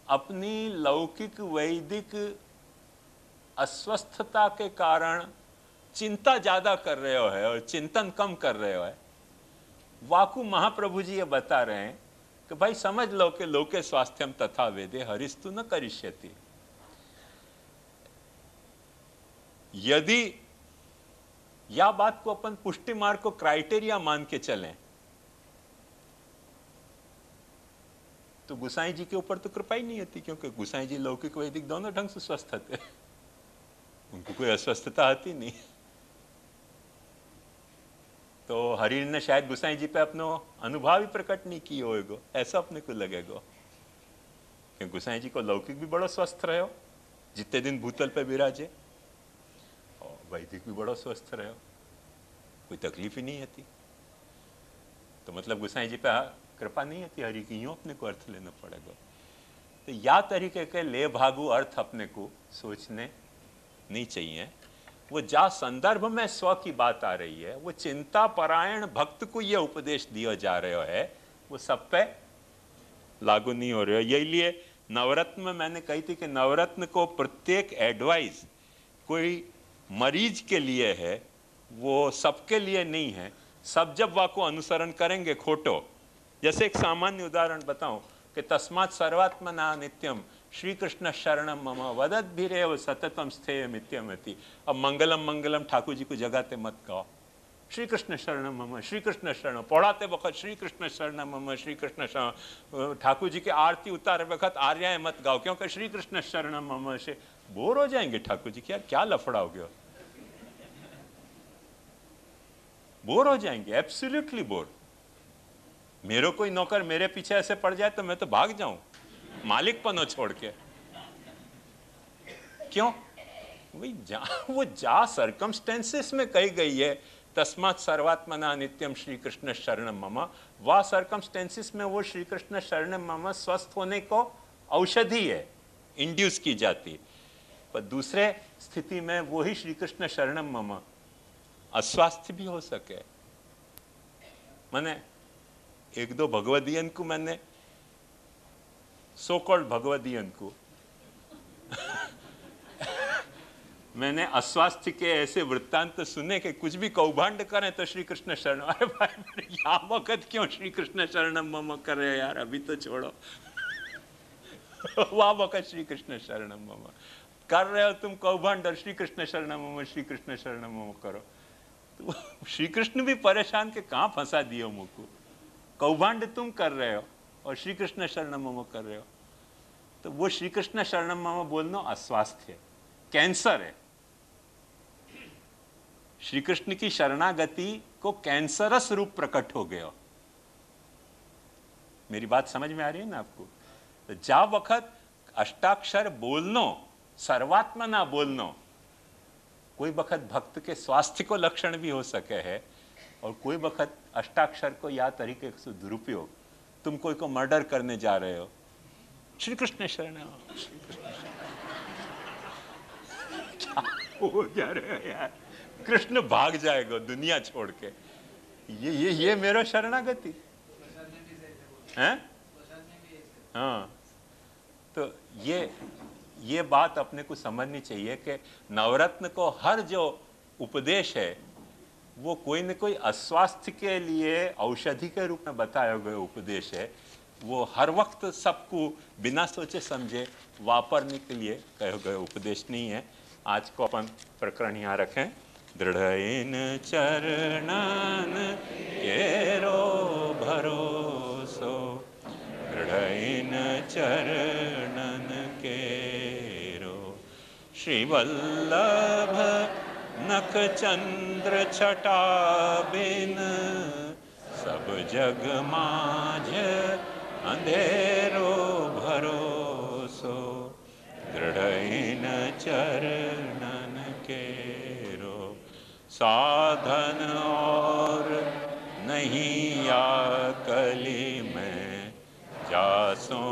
अपनी लौकिक वैदिक अस्वस्थता के कारण चिंता ज्यादा कर रहे हो है और चिंतन कम कर रहे हो है, वाकु महाप्रभु जी ये बता रहे हैं कि भाई समझ लो कि लोके स्वास्थ्यम तथा वेदे हरिस्तु न करिष्यति। यदि या बात को अपन पुष्टि मार्ग को क्राइटेरिया मान के चलें तो गुसाई जी के ऊपर तो कृपा ही नहीं होती, क्योंकि गुसाई जी लौकिक वैदिक दोनों ढंग से स्वस्थ थे, उनको कोई अस्वस्थता आती नहीं। तो हरि ने शायद गुसाई जी पे अपना अनुभव ही प्रकट नहीं किए होएगो, ऐसा अपने को लगेगा। क्योंकि गुसाई जी को लौकिक भी बड़ा स्वस्थ रहे हो जितने दिन भूतल पे विराजे, और वैदिक भी बड़ा स्वस्थ रहे हो, कोई तकलीफ ही नहीं आती। तो मतलब गोसाई जी पे कृपा नहीं है हरि की, यूं अपने को अर्थ लेना पड़ेगा। तो या तरीके के ले भागु अर्थ अपने को सोचने नहीं चाहिए। वो जा संदर्भ में स्व की बात आ रही है, वो चिंता परायण भक्त को ये उपदेश दिया जा रहा है, वो सब पे लागू नहीं हो रहा है। यही लिए नवरत्न में मैंने कही थी कि नवरत्न को प्रत्येक एडवाइस कोई मरीज के लिए है, वो सबके लिए नहीं है। सब जब वाको अनुसरण करेंगे खोटो। जैसे एक सामान्य उदाहरण बताऊं कि तस्मात् सर्वात्मना नित्यम श्री कृष्ण शरणम मम वदत भीरेव सततम स्थेय मित्यमति। अब मंगलम मंगलम ठाकुर जी को जगाते मत गाओ, श्री कृष्ण शरणम मम, श्री कृष्ण शरण पढ़ाते वक्त श्री कृष्ण शरणम मम, श्री कृष्ण शरण। ठाकुर जी की आरती उतारे वक्त आर्याय मत गाओ, क्योंकि श्री कृष्ण शरणम मम से बोर हो जाएंगे ठाकुर जी। क्या लफड़ाओगे, बोर हो जाएंगे, एब्सोल्युटली बोर। मेरे कोई नौकर मेरे पीछे ऐसे पड़ जाए तो मैं तो भाग जाऊं मालिक पनो छोड़ के। क्यों? वो जा सर्कमस्टेंसेस में कही गई है तस्मात् सर्वात्मना नित्यम श्री कृष्ण शरणम मम, वह सर्कमस्टेंसेस में वो श्री कृष्ण शरणम मम स्वस्थ होने को औषधि है, इंड्यूस की जाती। पर दूसरे स्थिति में वही श्री कृष्ण शरणम मम अस्वास्थ्य भी हो सके। मैंने एक दो भगवदियन को, मैंने सो कॉल्ड भगवदियन को मैंने अस्वास्थ्य के ऐसे वृत्तांत सुने कि कुछ भी कौभांड करें तो श्री कृष्ण शरण। अरे भाई यहाँ वक्त क्यों श्री कृष्ण शरणम मम कर रहे हो यार, अभी तो छोड़ो वह वक्त श्री कृष्ण शरणम मम कर रहे हो तुम कौभांड, और श्री कृष्ण शरणम मम, श्री कृष्ण शरणम मम करो। तो श्री कृष्ण भी परेशान के कहाँ फंसा दियो मुझको। कौभांड तुम कर रहे हो और श्री कृष्ण शरणम मम कर रहे हो। तो वो श्री कृष्ण शरणम मम बोलना अस्वास्थ्य है, कैंसर है। श्री कृष्ण की शरणागति को कैंसरस रूप प्रकट हो गया। मेरी बात समझ में आ रही है ना आपको? तो जा वक्त अष्टाक्षर बोलनो, सर्वात्मा ना बोलनो, कोई वक्त भक्त के स्वास्थ्य को लक्षण भी हो सके है, और कोई वक्त अष्टाक्षर को या तरीके से दुरुपयोग। तुम कोई को मर्डर करने जा रहे हो, श्री कृष्ण शरण, श्री कृष्ण शरण। क्या हो जा रहे हो यार? कृष्ण भाग जाएगा दुनिया छोड़ के। ये मेरा शरणागति है। हाँ, तो ये बात अपने को समझनी चाहिए कि नवरत्न को हर जो उपदेश है वो कोई न कोई अस्वास्थ्य के लिए औषधि के रूप में बताया गया उपदेश है। वो हर वक्त सबको बिना सोचे समझे वापरने के लिए कहे गए उपदेश नहीं है। आज को अपन प्रकरण यहाँ रखें। दृढ़इन चरणन केरो भरोसो, दृढ़इन चरणन केरो, श्री वल्लभ नख चंद्र छटा बिन, सब जग माझ अंधेरो भरोसो, दृढ़इन चरणन केरो, साधन और नहीं या कली में जासो